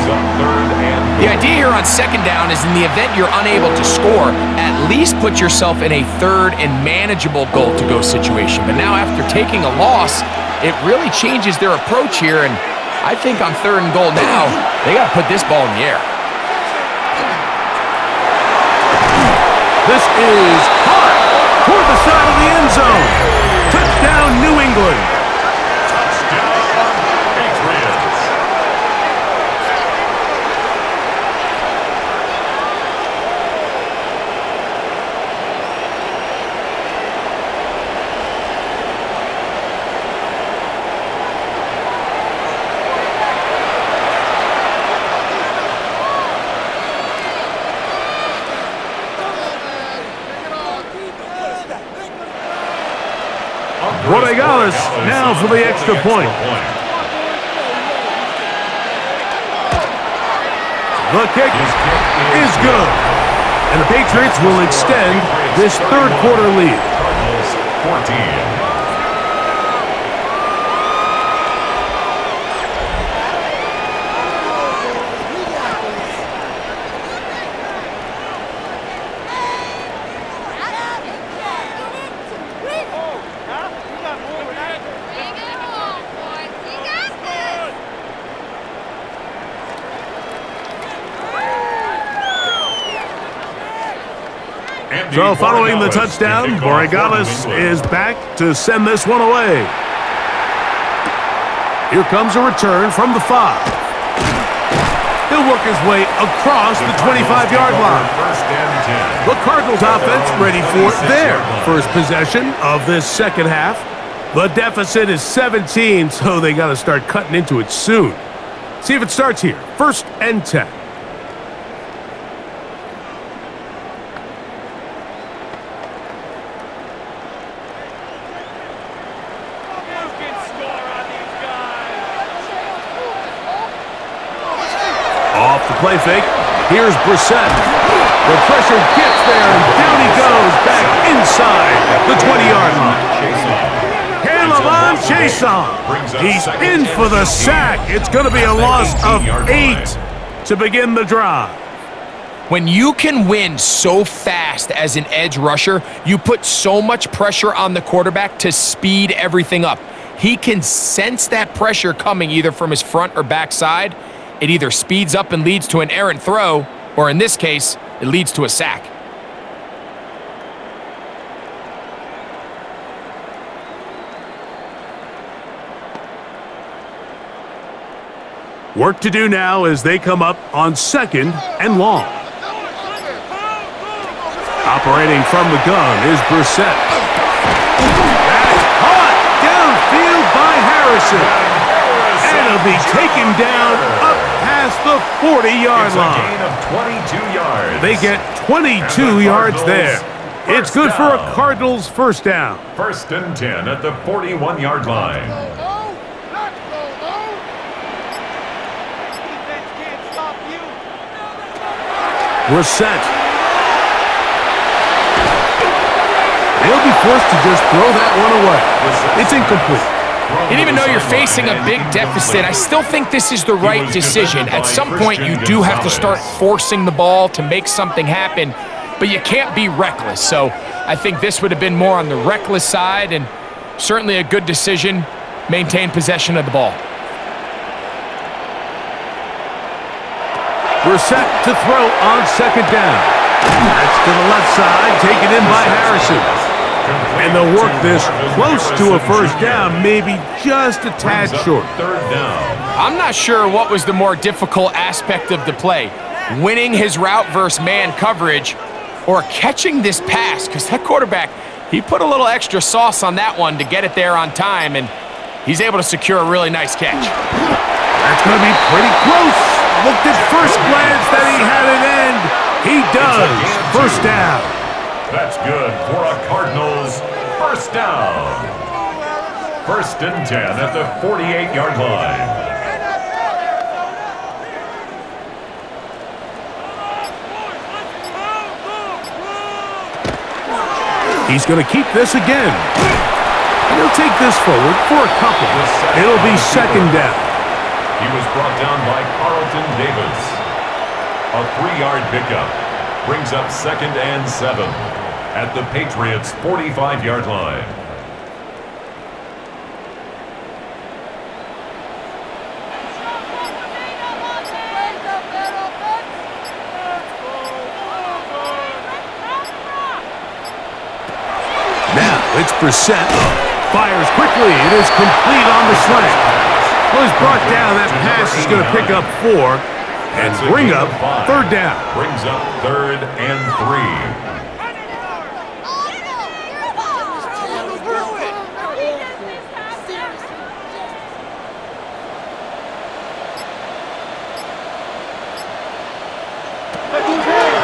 The idea here on 2nd down is in the event you're unable to score, at least put yourself in a 3rd and manageable goal-to-go situation. But now after taking a loss, it really changes their approach here, and I think on 3rd and goal now, they got to put this ball in the air. This is hot toward the side of the end zone. Touchdown, New England. Touchdown, Patriots. Rodriguez now for the extra point. The kick is good. And the Patriots will extend this 3rd quarter lead. Cardinals 14. So following the touchdown, Borregales is back to send this one away. Here comes a return from the 5. He'll work his way across the 25-yard line. The Cardinals offense ready for their first possession of this 2nd half. The deficit is 17, so they got to start cutting into it soon. See if it starts here. 1st and 10. Off the play fake. Here's Brissett. The pressure gets there, and down he goes back inside the 20-yard line. Caleb Chason. He's in for the sack. It's going to be a loss of 8 to begin the drive. When you can win so fast as an edge rusher, you put so much pressure on the quarterback to speed everything up. He can sense that pressure coming either from his front or back side. It either speeds up and leads to an errant throw, or in this case, it leads to a sack. Work to do now as they come up on 2nd and long. Operating from the gun is Brissett. That's caught downfield Harrison. And he'll be taken down up past the 40-yard line. It's a gain of 22 yards. They get 22 yards there. It's good for a Cardinals first down. 1st and 10 at the 41-yard line. We're set. They'll be forced to just throw that one away. It's incomplete. And even though you're facing a big deficit, I still think this is the right decision. At some point, you do have to start forcing the ball to make something happen, but you can't be reckless. So I think this would have been more on the reckless side, and certainly a good decision. Maintain possession of the ball. We're set to throw on 2nd down. That's to the left side, taken in by Harrison. And they'll work this close to a first down, maybe just a tad short. 3rd down. I'm not sure what was the more difficult aspect of the play, winning his route versus man coverage or catching this pass, because that quarterback, he put a little extra sauce on that one to get it there on time, and he's able to secure a really nice catch. That's going to be pretty close. Looked at first glance that he had an end. He does. First down. That's good for a Cardinals first down. 1st and 10 at the 48-yard line. He's going to keep this again. He'll take this forward for a couple. It'll be 2nd down. He was brought down by Carlton Davis. A 3-yard pickup brings up 2nd and 7 at the Patriots' 45-yard line. Now it's Brissett. Fires quickly. It is complete on the slant. Well, he's brought down. That pass is going to pick up 4 and bring up 3rd down. Brings up 3rd and 3.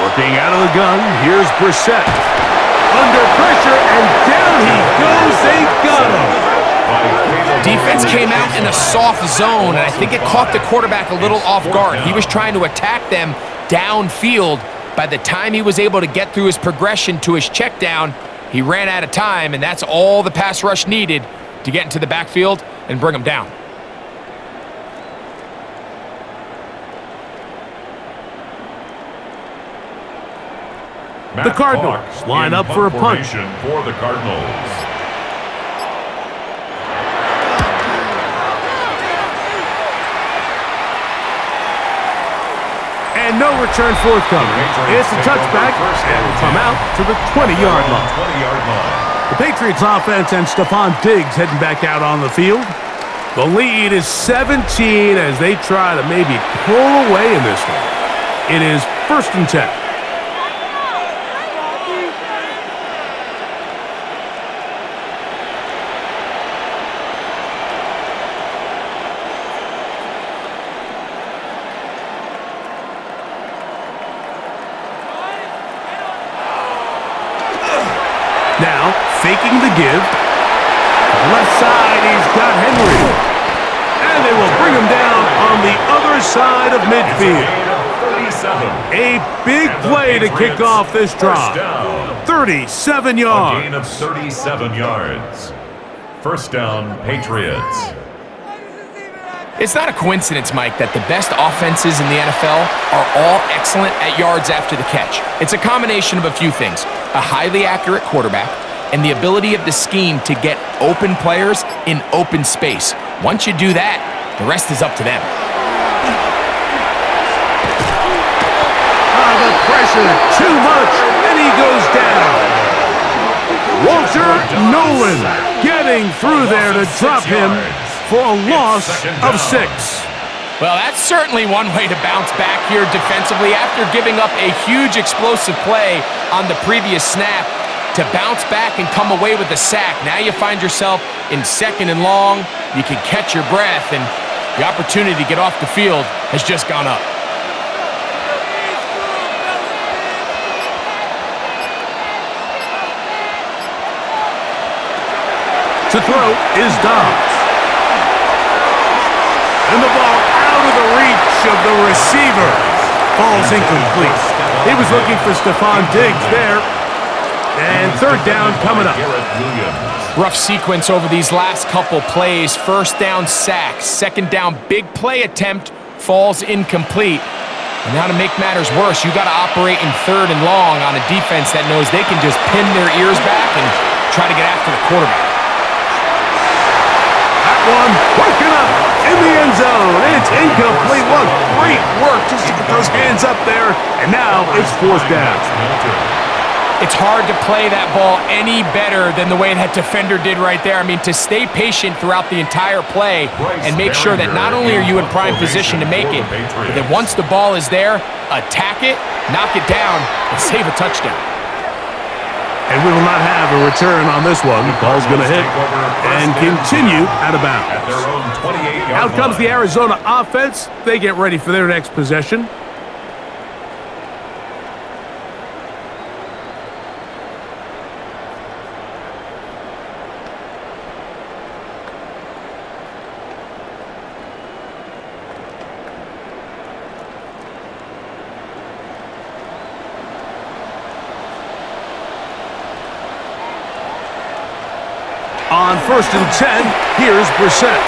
Working out of the gun, here's Brissett. Under pressure, and down he goes. They got him. Defense came out in a soft zone, and I think it caught the quarterback a little off guard. He was trying to attack them downfield. By the time he was able to get through his progression to his check down, he ran out of time, and that's all the pass rush needed to get into the backfield and bring him down. The Cardinals line up for a punt. For the Cardinals. And no return forthcoming. It's a touchback, and will come out to the 20-yard line. The Patriots offense and Stephon Diggs heading back out on the field. The lead is 17 as they try to maybe pull away in this one. It is 1st and 10. Now, faking the give. Left side, he's got Henry. And they will bring him down on the other side of midfield. A big play to kick off this drive. 37 yards. A gain of 37 yards. First down, Patriots. It's not a coincidence, Mike, that the best offenses in the NFL are all excellent at yards after the catch. It's a combination of a few things: a highly accurate quarterback and the ability of the scheme to get open players in open space. Once you do that, the rest is up to them. The pressure, too much, and he goes down. Walter Nolan getting through there to drop him for a loss of 6. Well, that's certainly one way to bounce back here defensively after giving up a huge explosive play on the previous snap. to bounce back and come away with a sack. Now you find yourself in 2nd and long. You can catch your breath, and the opportunity to get off the field has just gone up. To throw is Dobbs. And the ball out of the reach of the receiver. Falls incomplete. He was looking for Stephon Diggs there. And 3rd down coming up. Rough sequence over these last couple plays. 1st down sack. 2nd down big play attempt falls incomplete. And now to make matters worse, you got to operate in 3rd and long on a defense that knows they can just pin their ears back and try to get after the quarterback. That one working up in the end zone. It's incomplete. What great work just to get those hands up there. And now it's 4th down. It's hard to play that ball any better than the way that defender did right there. I mean, to stay patient throughout the entire play and make sure that not only are you in prime position to make it, but that once the ball is there, attack it, knock it down, and save a touchdown. And we will not have a return on this one. The ball's going to hit and continue out of bounds. Out comes the Arizona offense. They get ready for their next possession. On 1st and 10, here's Brissett.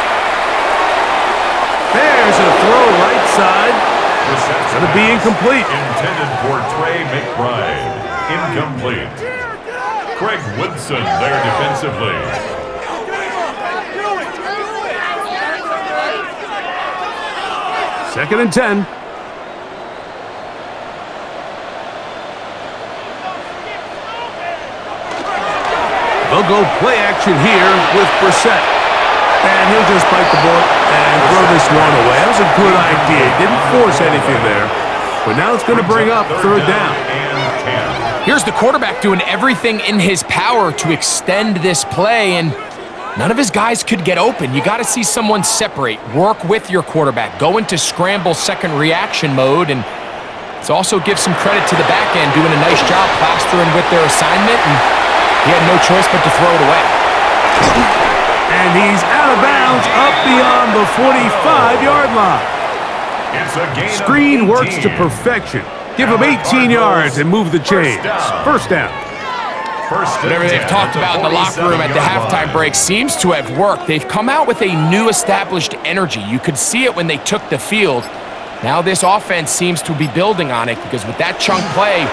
There's a throw right side. It's going to be incomplete. Intended for Trey McBride. Incomplete. Craig Woodson there defensively. Second and 10. They'll go play action here with Brissett. And he'll just bite the bullet and throw this one away. That was a good idea. Didn't force anything there. But now it's going to bring up 3rd down. Here's the quarterback doing everything in his power to extend this play, and none of his guys could get open. You got to see someone separate, work with your quarterback, go into scramble second reaction mode, and let's also give some credit to the back end doing a nice job plastering with their assignment, and he had no choice but to throw it away. And he's out of bounds up beyond the 45-yard line. Screen works to perfection. Give him 18 yards and move the chains. 1st down. Whatever they've talked about in the locker room at the halftime break seems to have worked. They've come out with a new established energy. You could see it when they took the field. Now this offense seems to be building on it because with that chunk play,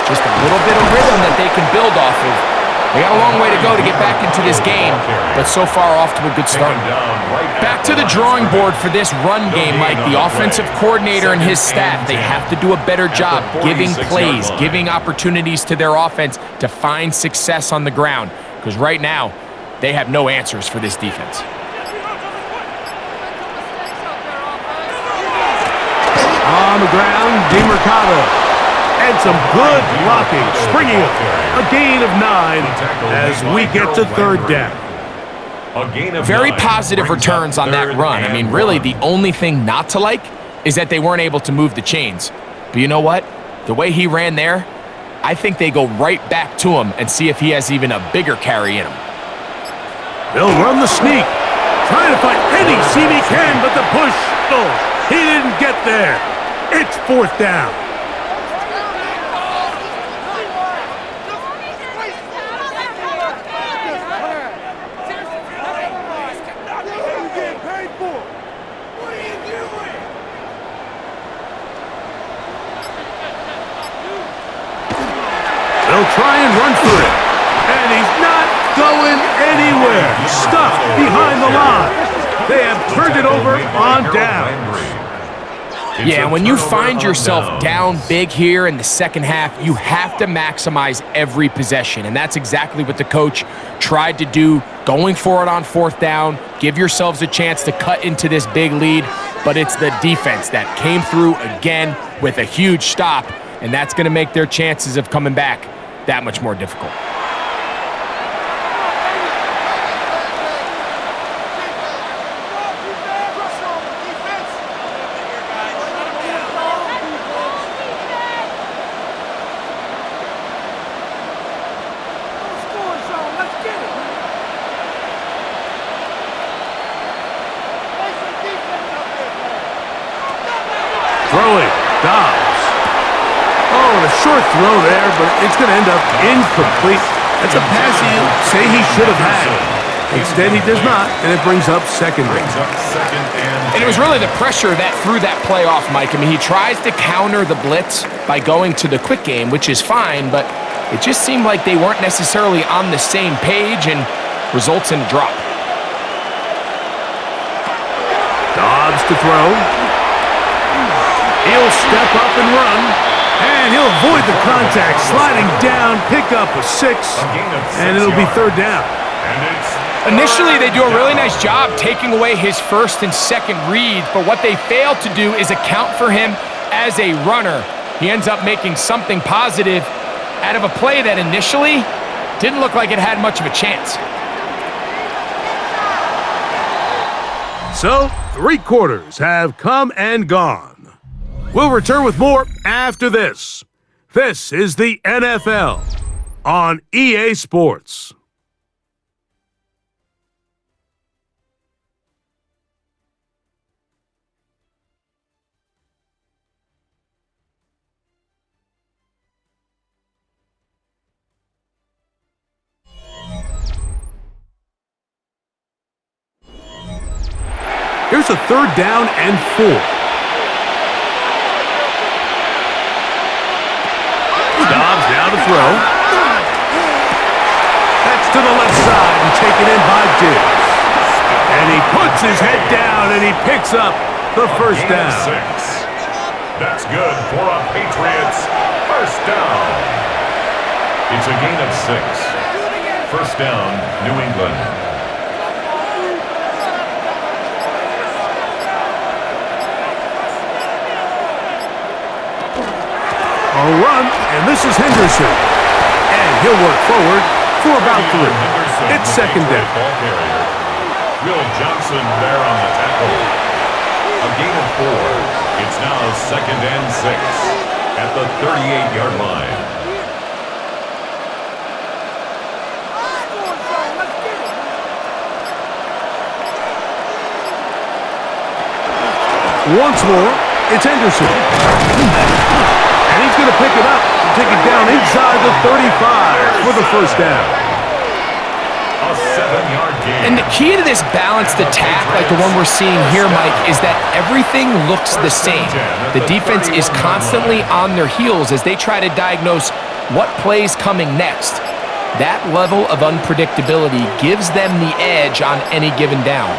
just a little bit of rhythm that they can build off of. They got a long way to go to get back into this game, but so far off to a good start. Back to the drawing board for this run game, Mike. The offensive coordinator and his staff, they have to do a better job giving plays, giving opportunities to their offense to find success on the ground, because right now, they have no answers for this defense. On the ground, DeMercado. And some good blocking, springing up. A gain of 9 as we get to 3rd down. Very positive returns on that run. I mean, really, the only thing not to like is that they weren't able to move the chains. But you know what? The way he ran there, I think they go right back to him and see if he has even a bigger carry in him. They'll run the sneak. Trying to find any seam he can, but the push. Oh, he didn't get there. It's 4th down. They'll try and run for it. And he's not going anywhere. Stuffed behind the line. They have turned it over on downs. Yeah, when you find yourself down big here in the second half, you have to maximize every possession. And that's exactly what the coach tried to do, going for it on 4th down, give yourselves a chance to cut into this big lead. But it's the defense that came through again with a huge stop, and that's going to make their chances of coming back that much more difficult. Dobbs. Oh, the short throw there, but it's going to end up incomplete. That's a pass he'll say he should have had. Instead, he does not, and it brings up second. And it was really the pressure that threw that play off, Mike. I mean, he tries to counter the blitz by going to the quick game, which is fine, but it just seemed like they weren't necessarily on the same page and results in a drop. Dobbs to throw. He'll step up and run, and he'll avoid the contact, sliding down, pick up a 6, and it'll be third down. Initially, they do a really nice job taking away his first and second reads, but what they fail to do is account for him as a runner. He ends up making something positive out of a play that initially didn't look like it had much of a chance. So, 3 quarters have come and gone. We'll return with more after this. This is the NFL on EA Sports. Here's a 3rd down and 4. Dobbs now to throw. That's to the left side and taken in by Diggs. And he puts his head down and he picks up the first down. 6. That's good for a Patriots first down. It's a gain of 6. First down, New England. A run, and this is Henderson. And he'll work forward for about 3. It's second down. Will Johnson there on the tackle. A gain of 4. It's now second and 6 at the 38-yard line. Once more, it's Henderson. And he's going to pick it up and take it down inside the 35 for the first down. A 7-yard gain. And the key to this balanced attack, like the one we're seeing here, Mike, is that everything looks the same. The defense is constantly on their heels as they try to diagnose what play's coming next. That level of unpredictability gives them the edge on any given down.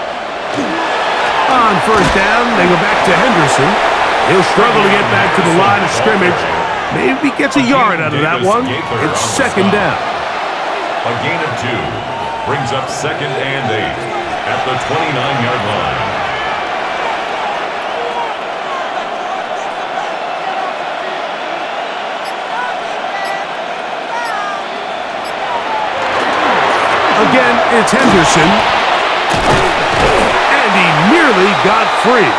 On first down, they go back to Henderson. He'll struggle to get back to the line of scrimmage. Maybe gets a yard out of that one. It's second down. A gain of 2 brings up second and 8 at the 29-yard line. Again, it's Henderson. And he nearly got free.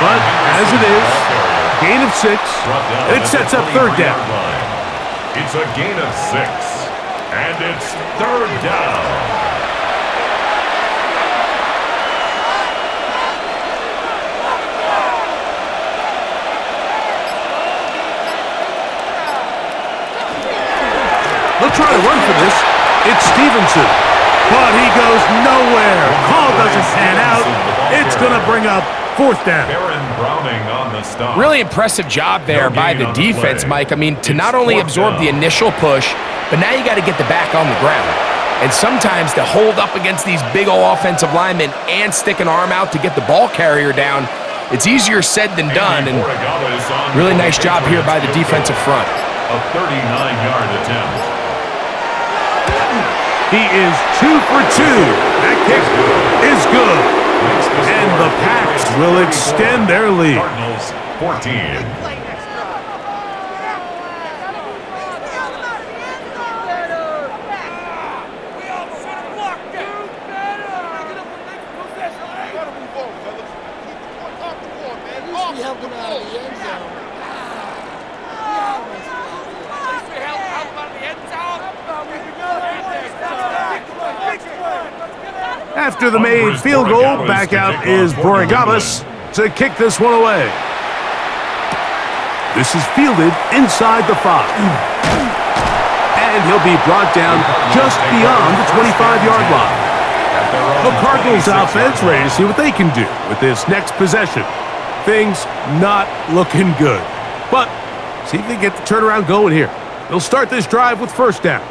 But as it is, gain of 6, and it sets up third down. It's a gain of 6, and it's third down. They'll try to run for this. It's Stevenson. But he goes nowhere. Call doesn't pan out. It's going to bring up fourth down. Really impressive job there by the defense, Mike. I mean, to not only absorb the initial push, but now you got to get the back on the ground. And sometimes to hold up against these big old offensive linemen and stick an arm out to get the ball carrier down, it's easier said than done. And really nice job here by the defensive front. A 39-yard attempt. He is 2 for 2. That kick is good. And the Pats will extend their lead. Cardinals 14. After the made field goal, back out is Borregales to kick this one away. This is fielded inside the 5. And he'll be brought down just beyond the 25-yard line. The Cardinals offense ready to see what they can do with this next possession. Things not looking good. But see if they get the turnaround going here. They'll start this drive with first down.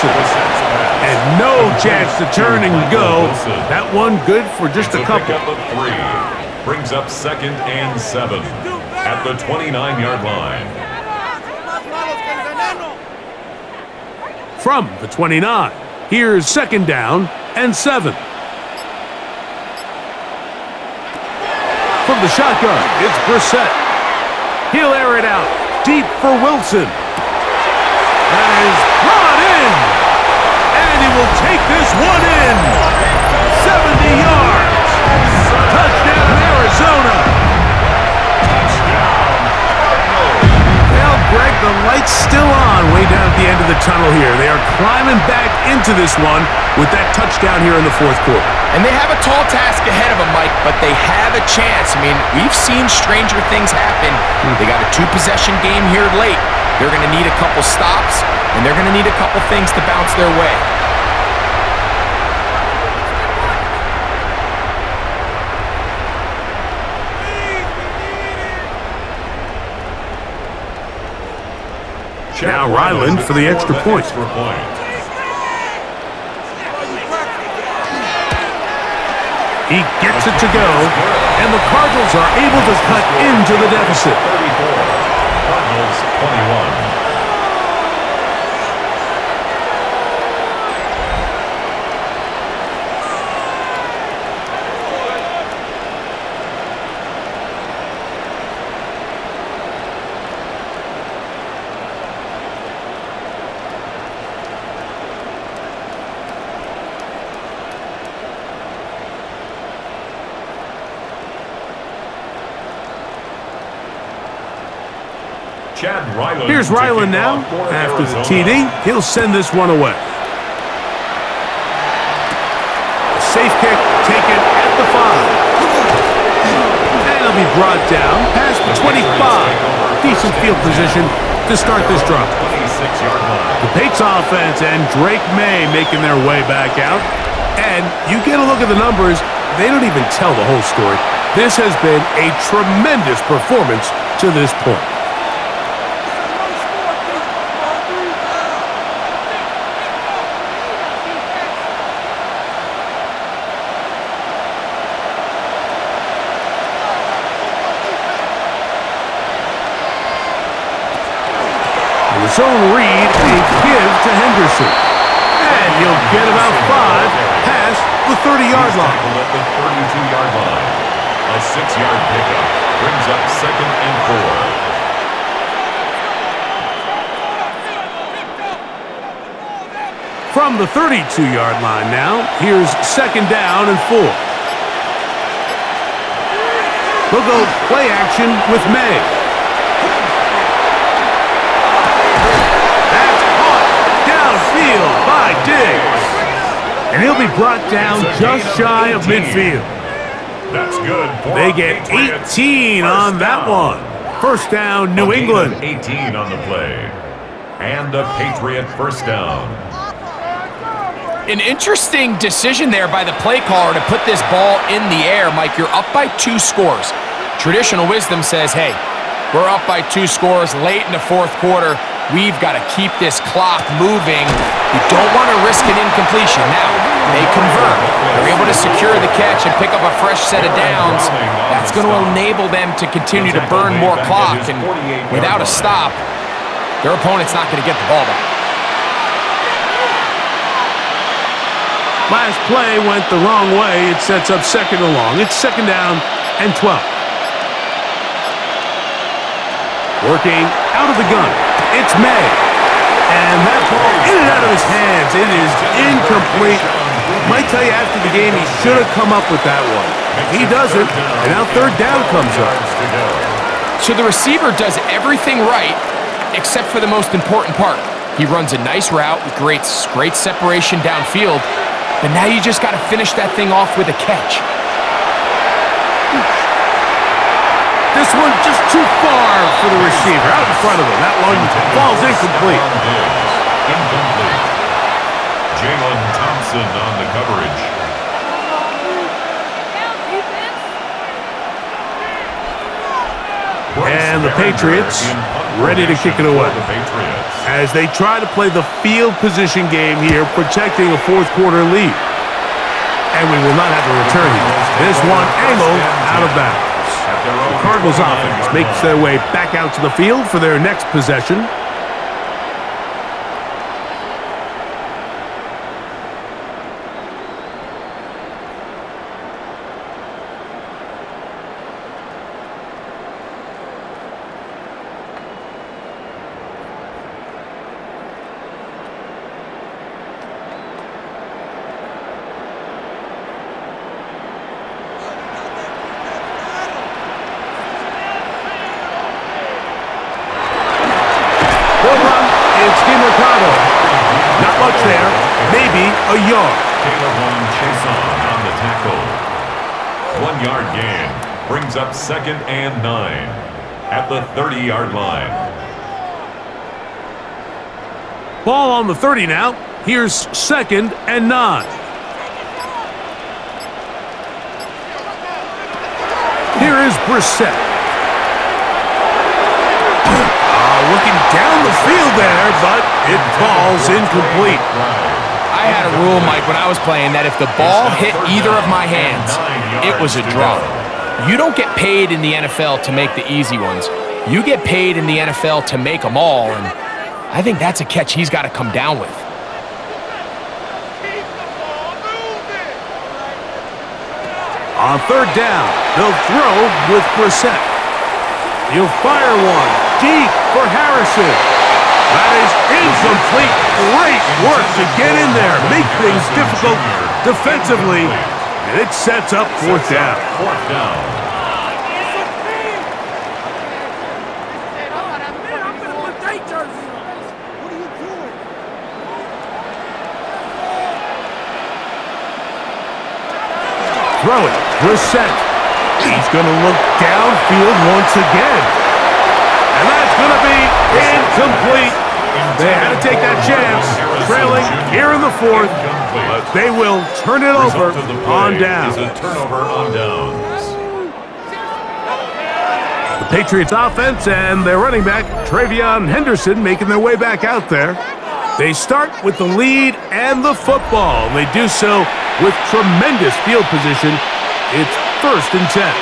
And no chance to turn and go. That one good for just a couple. Pickup of 3. Brings up 2nd and 7 at the 29-yard line. From the 29, here's 2nd down and 7. From the shotgun, it's Brissett. He'll air it out deep for Wilson. That is brought in. And he will take this one in. 70 yards. Touchdown, Arizona. Well, Greg, the light's still on way down at the end of the tunnel here. They are climbing back into this one with that touchdown here in the 4th quarter. And they have a tall task ahead of them, Mike, but they have a chance. I mean, we've seen stranger things happen. They got a 2-possession game here late. They're going to need a couple stops, and they're going to need a couple things to bounce their way. Now Ryland for the extra point. He gets it to go, and the Cardinals are able to cut into the deficit. 34, Cardinals 21. Here's Ryland now. After the TD, he'll send this one away. Safe kick taken at the 5. And he'll be brought down past the 25. Decent field position to start this drive. The Patriots offense and Drake May making their way back out. And you get a look at the numbers, they don't even tell the whole story. This has been a tremendous performance to this point. Zone read, a give to Henderson. And he'll get about 5 past the 30-yard line. At the 32-yard line. A 6-yard pickup brings up 2nd and 4. From the 32-yard line now, here's 2nd down and 4. We'll go play action with May. By Diggs. And he'll be brought down just shy of midfield. That's good. They get 18 on that one. First down, New England. 18 on the play. And a Patriot first down. An interesting decision there by the play caller to put this ball in the air. Mike, you're up by 2 scores. Traditional wisdom says, hey, we're up by 2 scores late in the 4th quarter. We've got to keep this clock moving. You don't want to risk an incompletion. Now, they convert. They're able to secure the catch and pick up a fresh set of downs. That's going to enable them to continue to burn more clock. And without a stop, their opponent's not going to get the ball back. Last play went the wrong way. It sets up 2nd and long. It's 2nd down and 12. Working out of the gun. It's May. And that ball in and out of his hands. It is incomplete. Might tell you after the game he should have come up with that one. He doesn't, and now third down comes up. So the receiver does everything right except for the most important part. He runs a nice route with great separation downfield, but now you just got to finish that thing off with a catch. This one just too far for the receiver, out in front of him. That one falls incomplete. Incomplete. Jalen Thompson on the coverage. And the Patriots ready to kick it away as they try to play the field position game here, protecting a fourth quarter lead. And we will not have a return here. This one angled out of bounds. The Cardinals offense makes their way back out to the field for their next possession. Not much there, maybe a yard. On the tackle. 1 yard gain brings up 2nd and 9 at the 30-yard line. Ball on the 30 now. Here's 2nd and 9. Here is Brissett. Looking down the field there, but it falls incomplete. I had a rule, Mike, when I was playing that if the ball hit either of my hands, it was a draw. You don't get paid in the NFL to make the easy ones. You get paid in the NFL to make them all, and I think that's a catch he's got to come down with. On third down, they'll throw with Brissett. He'll fire one deep for Harrison. That is incomplete. Great work to get in there, make things difficult defensively, and it sets up fourth down. Fourth down. Throw it, Brissett. He's going to look downfield once again. And that's going to be incomplete. They had to take that chance, trailing here in the fourth, but they will turn it over on down. A turnover on downs. The Patriots offense and their running back, Travion Henderson, making their way back out there. They start with the lead and the football. They do so with tremendous field position. It's 1st and 10.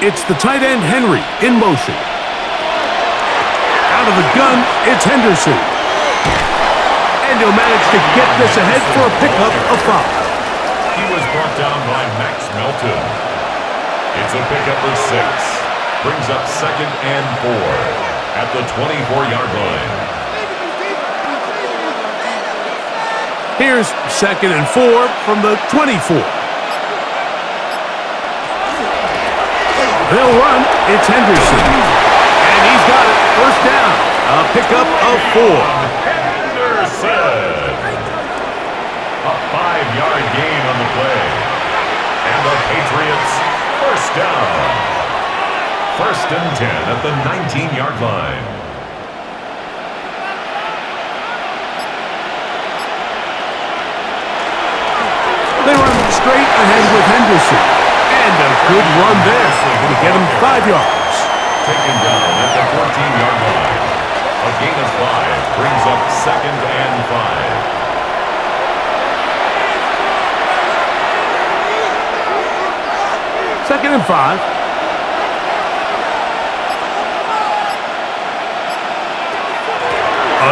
It's the tight end, Henry, in motion. Out of the gun, it's Henderson. And he'll manage to get this ahead for a pickup of 5. He was brought down by Max Melton. It's a pickup of 6. Brings up 2nd and 4 at the 24-yard line. Here's 2nd and 4 from the 24. They'll run. It's Henderson. And he's got it. First down. A pickup of 4. Henderson. A 5-yard gain on the play. And the Patriots first down. 1st and 10 at the 19-yard line. They run straight ahead with Henderson. And a good run there. Going to get him 5 yards. Taken down at the 14-yard line. A gain of 5 brings up 2nd and 5. 2nd and 5.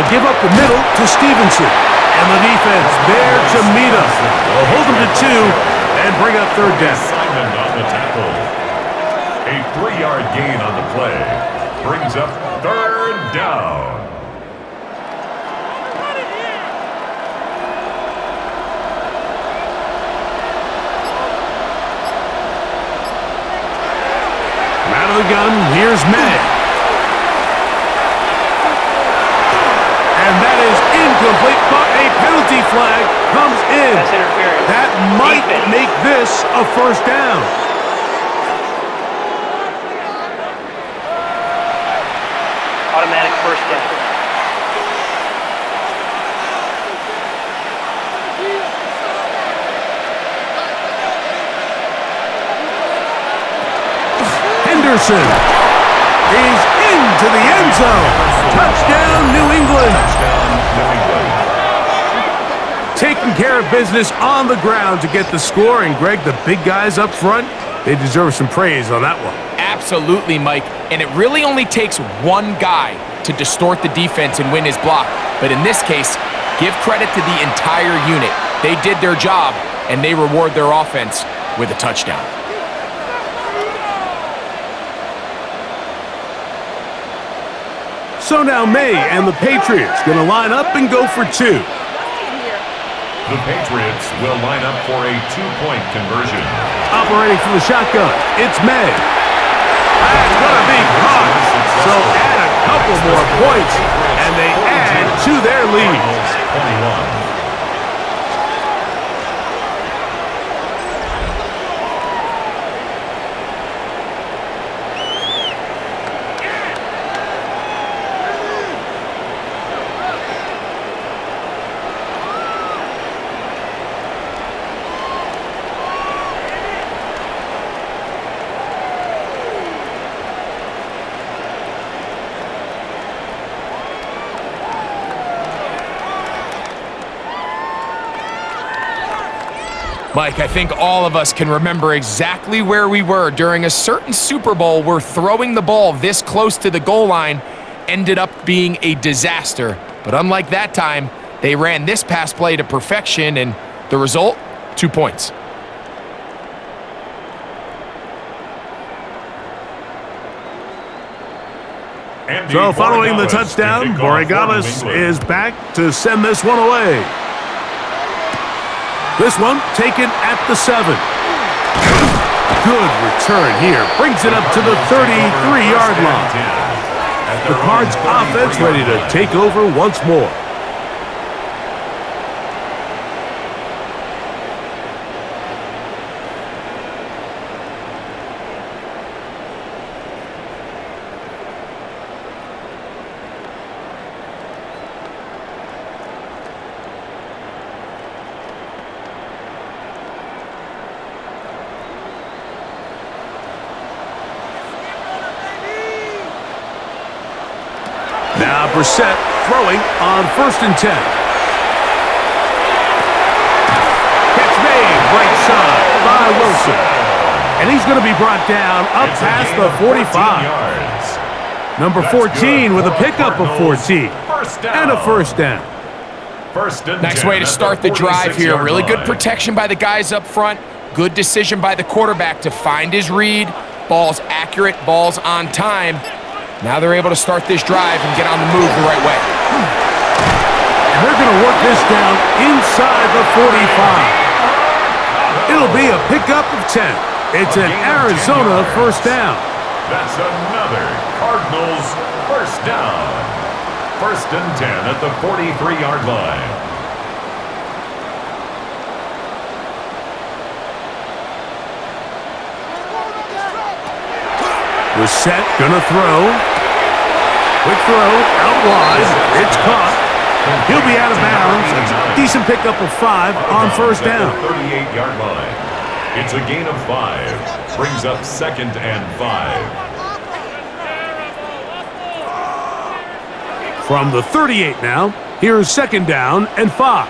Give up the middle to Stevenson. And the defense there to meet us. They'll hold them to 2 and bring up third down. Simon on the tackle. A 3-yard gain on the play brings up third down. Out of the gun, here's May. And that is incomplete, but a penalty flag comes in. That's interference. That might make this a first down. Automatic first down. Henderson is into the end zone. Touchdown, New England. Taking care of business on the ground to get the score. And, Greg, the big guys up front, they deserve some praise on that one. Absolutely, Mike. And it really only takes one guy to distort the defense and win his block. But in this case, give credit to the entire unit. They did their job, and they reward their offense with a touchdown. So now May and the Patriots going to line up and go for 2. The Patriots will line up for a 2-point conversion. Operating from the shotgun, it's May. That's going to be caught. So add a couple more points, and they add to their lead. 21. Mike, I think all of us can remember exactly where we were during a certain Super Bowl where throwing the ball this close to the goal line ended up being a disaster. But unlike that time, they ran this pass play to perfection, and the result, 2 points. So following the touchdown, Borregales is back to send this one away. This one taken at the 7. Good return here. Brings it up to the 33-yard line. The Cards offense ready to take over once more. Now Brissett throwing on 1st and 10. Catch made right side by Wilson. And he's going to be brought down up past the 45. Number 14 with a pickup of 14. And a first down. Nice way to start the drive here. Really good protection by the guys up front. Good decision by the quarterback to find his read. Ball's accurate, ball's on time. Now they're able to start this drive and get on the move the right way. And they're going to work this down inside the 45. It'll be a pickup of 10. It's an Arizona first down. That's another Cardinals first down. 1st and 10 at the 43-yard line. Brissett gonna throw. Quick throw, out wide. It's caught. He'll be out of bounds. Decent pickup of 5 on first down. 38-yard line. It's a gain of 5. Brings up 2nd and 5. From the 38 now, here's 2nd down and 5.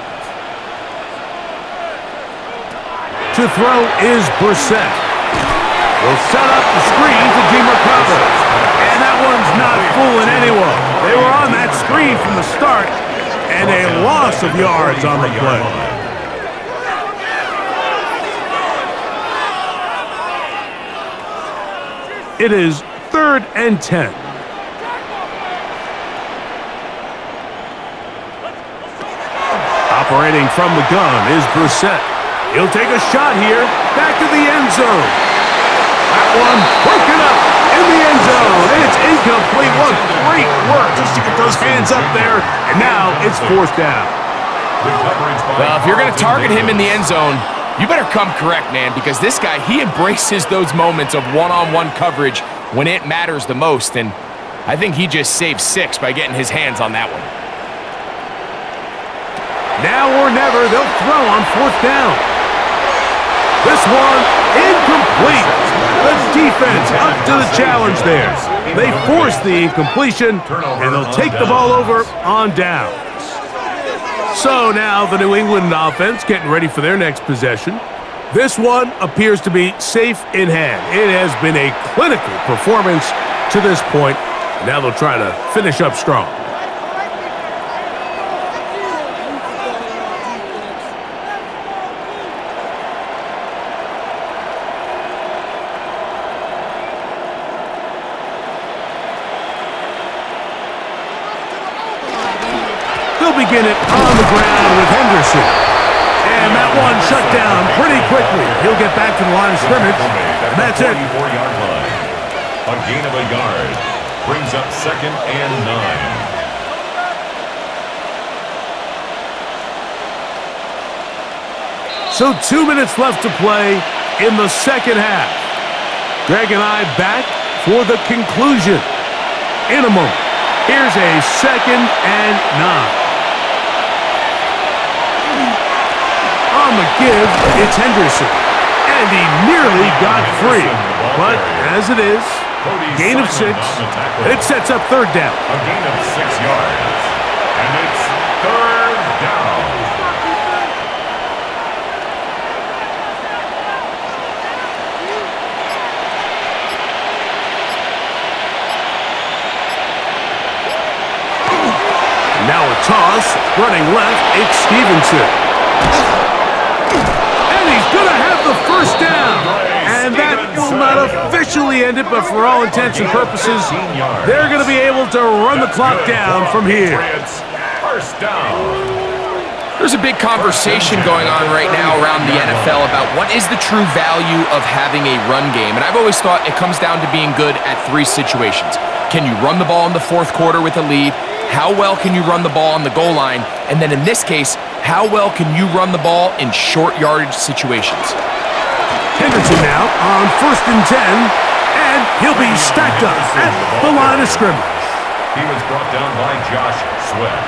To throw is Brissett. Will set up the screen to Demarcado. And that one's not fooling anyone. They were on that screen from the start, and a loss of yards on the play. It is 3rd and 10. Operating from the gun is Brissett. He'll take a shot here, back to the end zone. That one broken up in the end zone, and it's incomplete. What great work just to get those hands up there, and now it's 4th down. Well, if you're going to target him in the end zone, you better come correct, man, because this guy, he embraces those moments of one-on-one coverage when it matters the most, and I think he just saved 6 by getting his hands on that one. Now or never, they'll throw on 4th down. This one, incomplete. The defense up to the challenge there. They force the incompletion, and they'll take the ball over on downs. So now the New England offense getting ready for their next possession. This one appears to be safe in hand. It has been a clinical performance to this point. Now they'll try to finish up strong. Begin it on the ground with Henderson. And that one shut down pretty quickly. He'll get back to the line of scrimmage, and that's it. 44-yard line. A gain of a yard brings up 2nd and 9. So 2 minutes left to play in the second half. Greg and I back for the conclusion in a moment. Here's a 2nd and 9. On the give, it's Henderson. And he nearly got free. But as it is, gain of 6, and it sets up 3rd down. A gain of 6 yards. And it's 3rd down. Now a toss, running left, it's Stevenson. And he's going to have the 1st down. And that will not officially end it, but for all intents and purposes, they're going to be able to run the clock down from here. 1st down. There's a big conversation going on right now around the NFL about what is the true value of having a run game. And I've always thought it comes down to being good at 3 situations. Can you run the ball in the 4th quarter with a lead? How well can you run the ball on the goal line? And then in this case, how well can you run the ball in short yardage situations? Henderson now on 1st and 10, and he'll be stacked up at the line of scrimmage. He was brought down by Josh Sweat.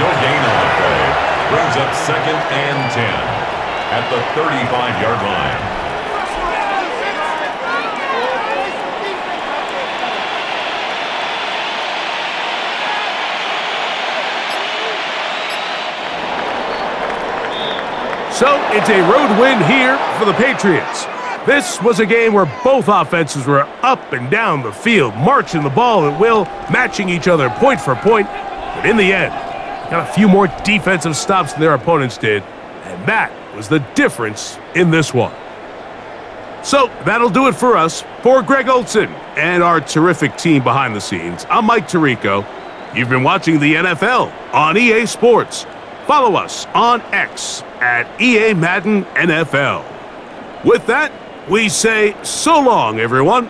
No gain on the play. Brings up 2nd and 10 at the 35-yard line. So it's a road win here for the Patriots. This was a game where both offenses were up and down the field, marching the ball at will, matching each other point for point. But in the end, got a few more defensive stops than their opponents did, and that was the difference in this one. So that'll do it for us. For Greg Olson and our terrific team behind the scenes, I'm Mike Tirico. You've been watching the NFL on EA Sports. Follow us on X at EA Madden NFL. With that, we say so long, everyone.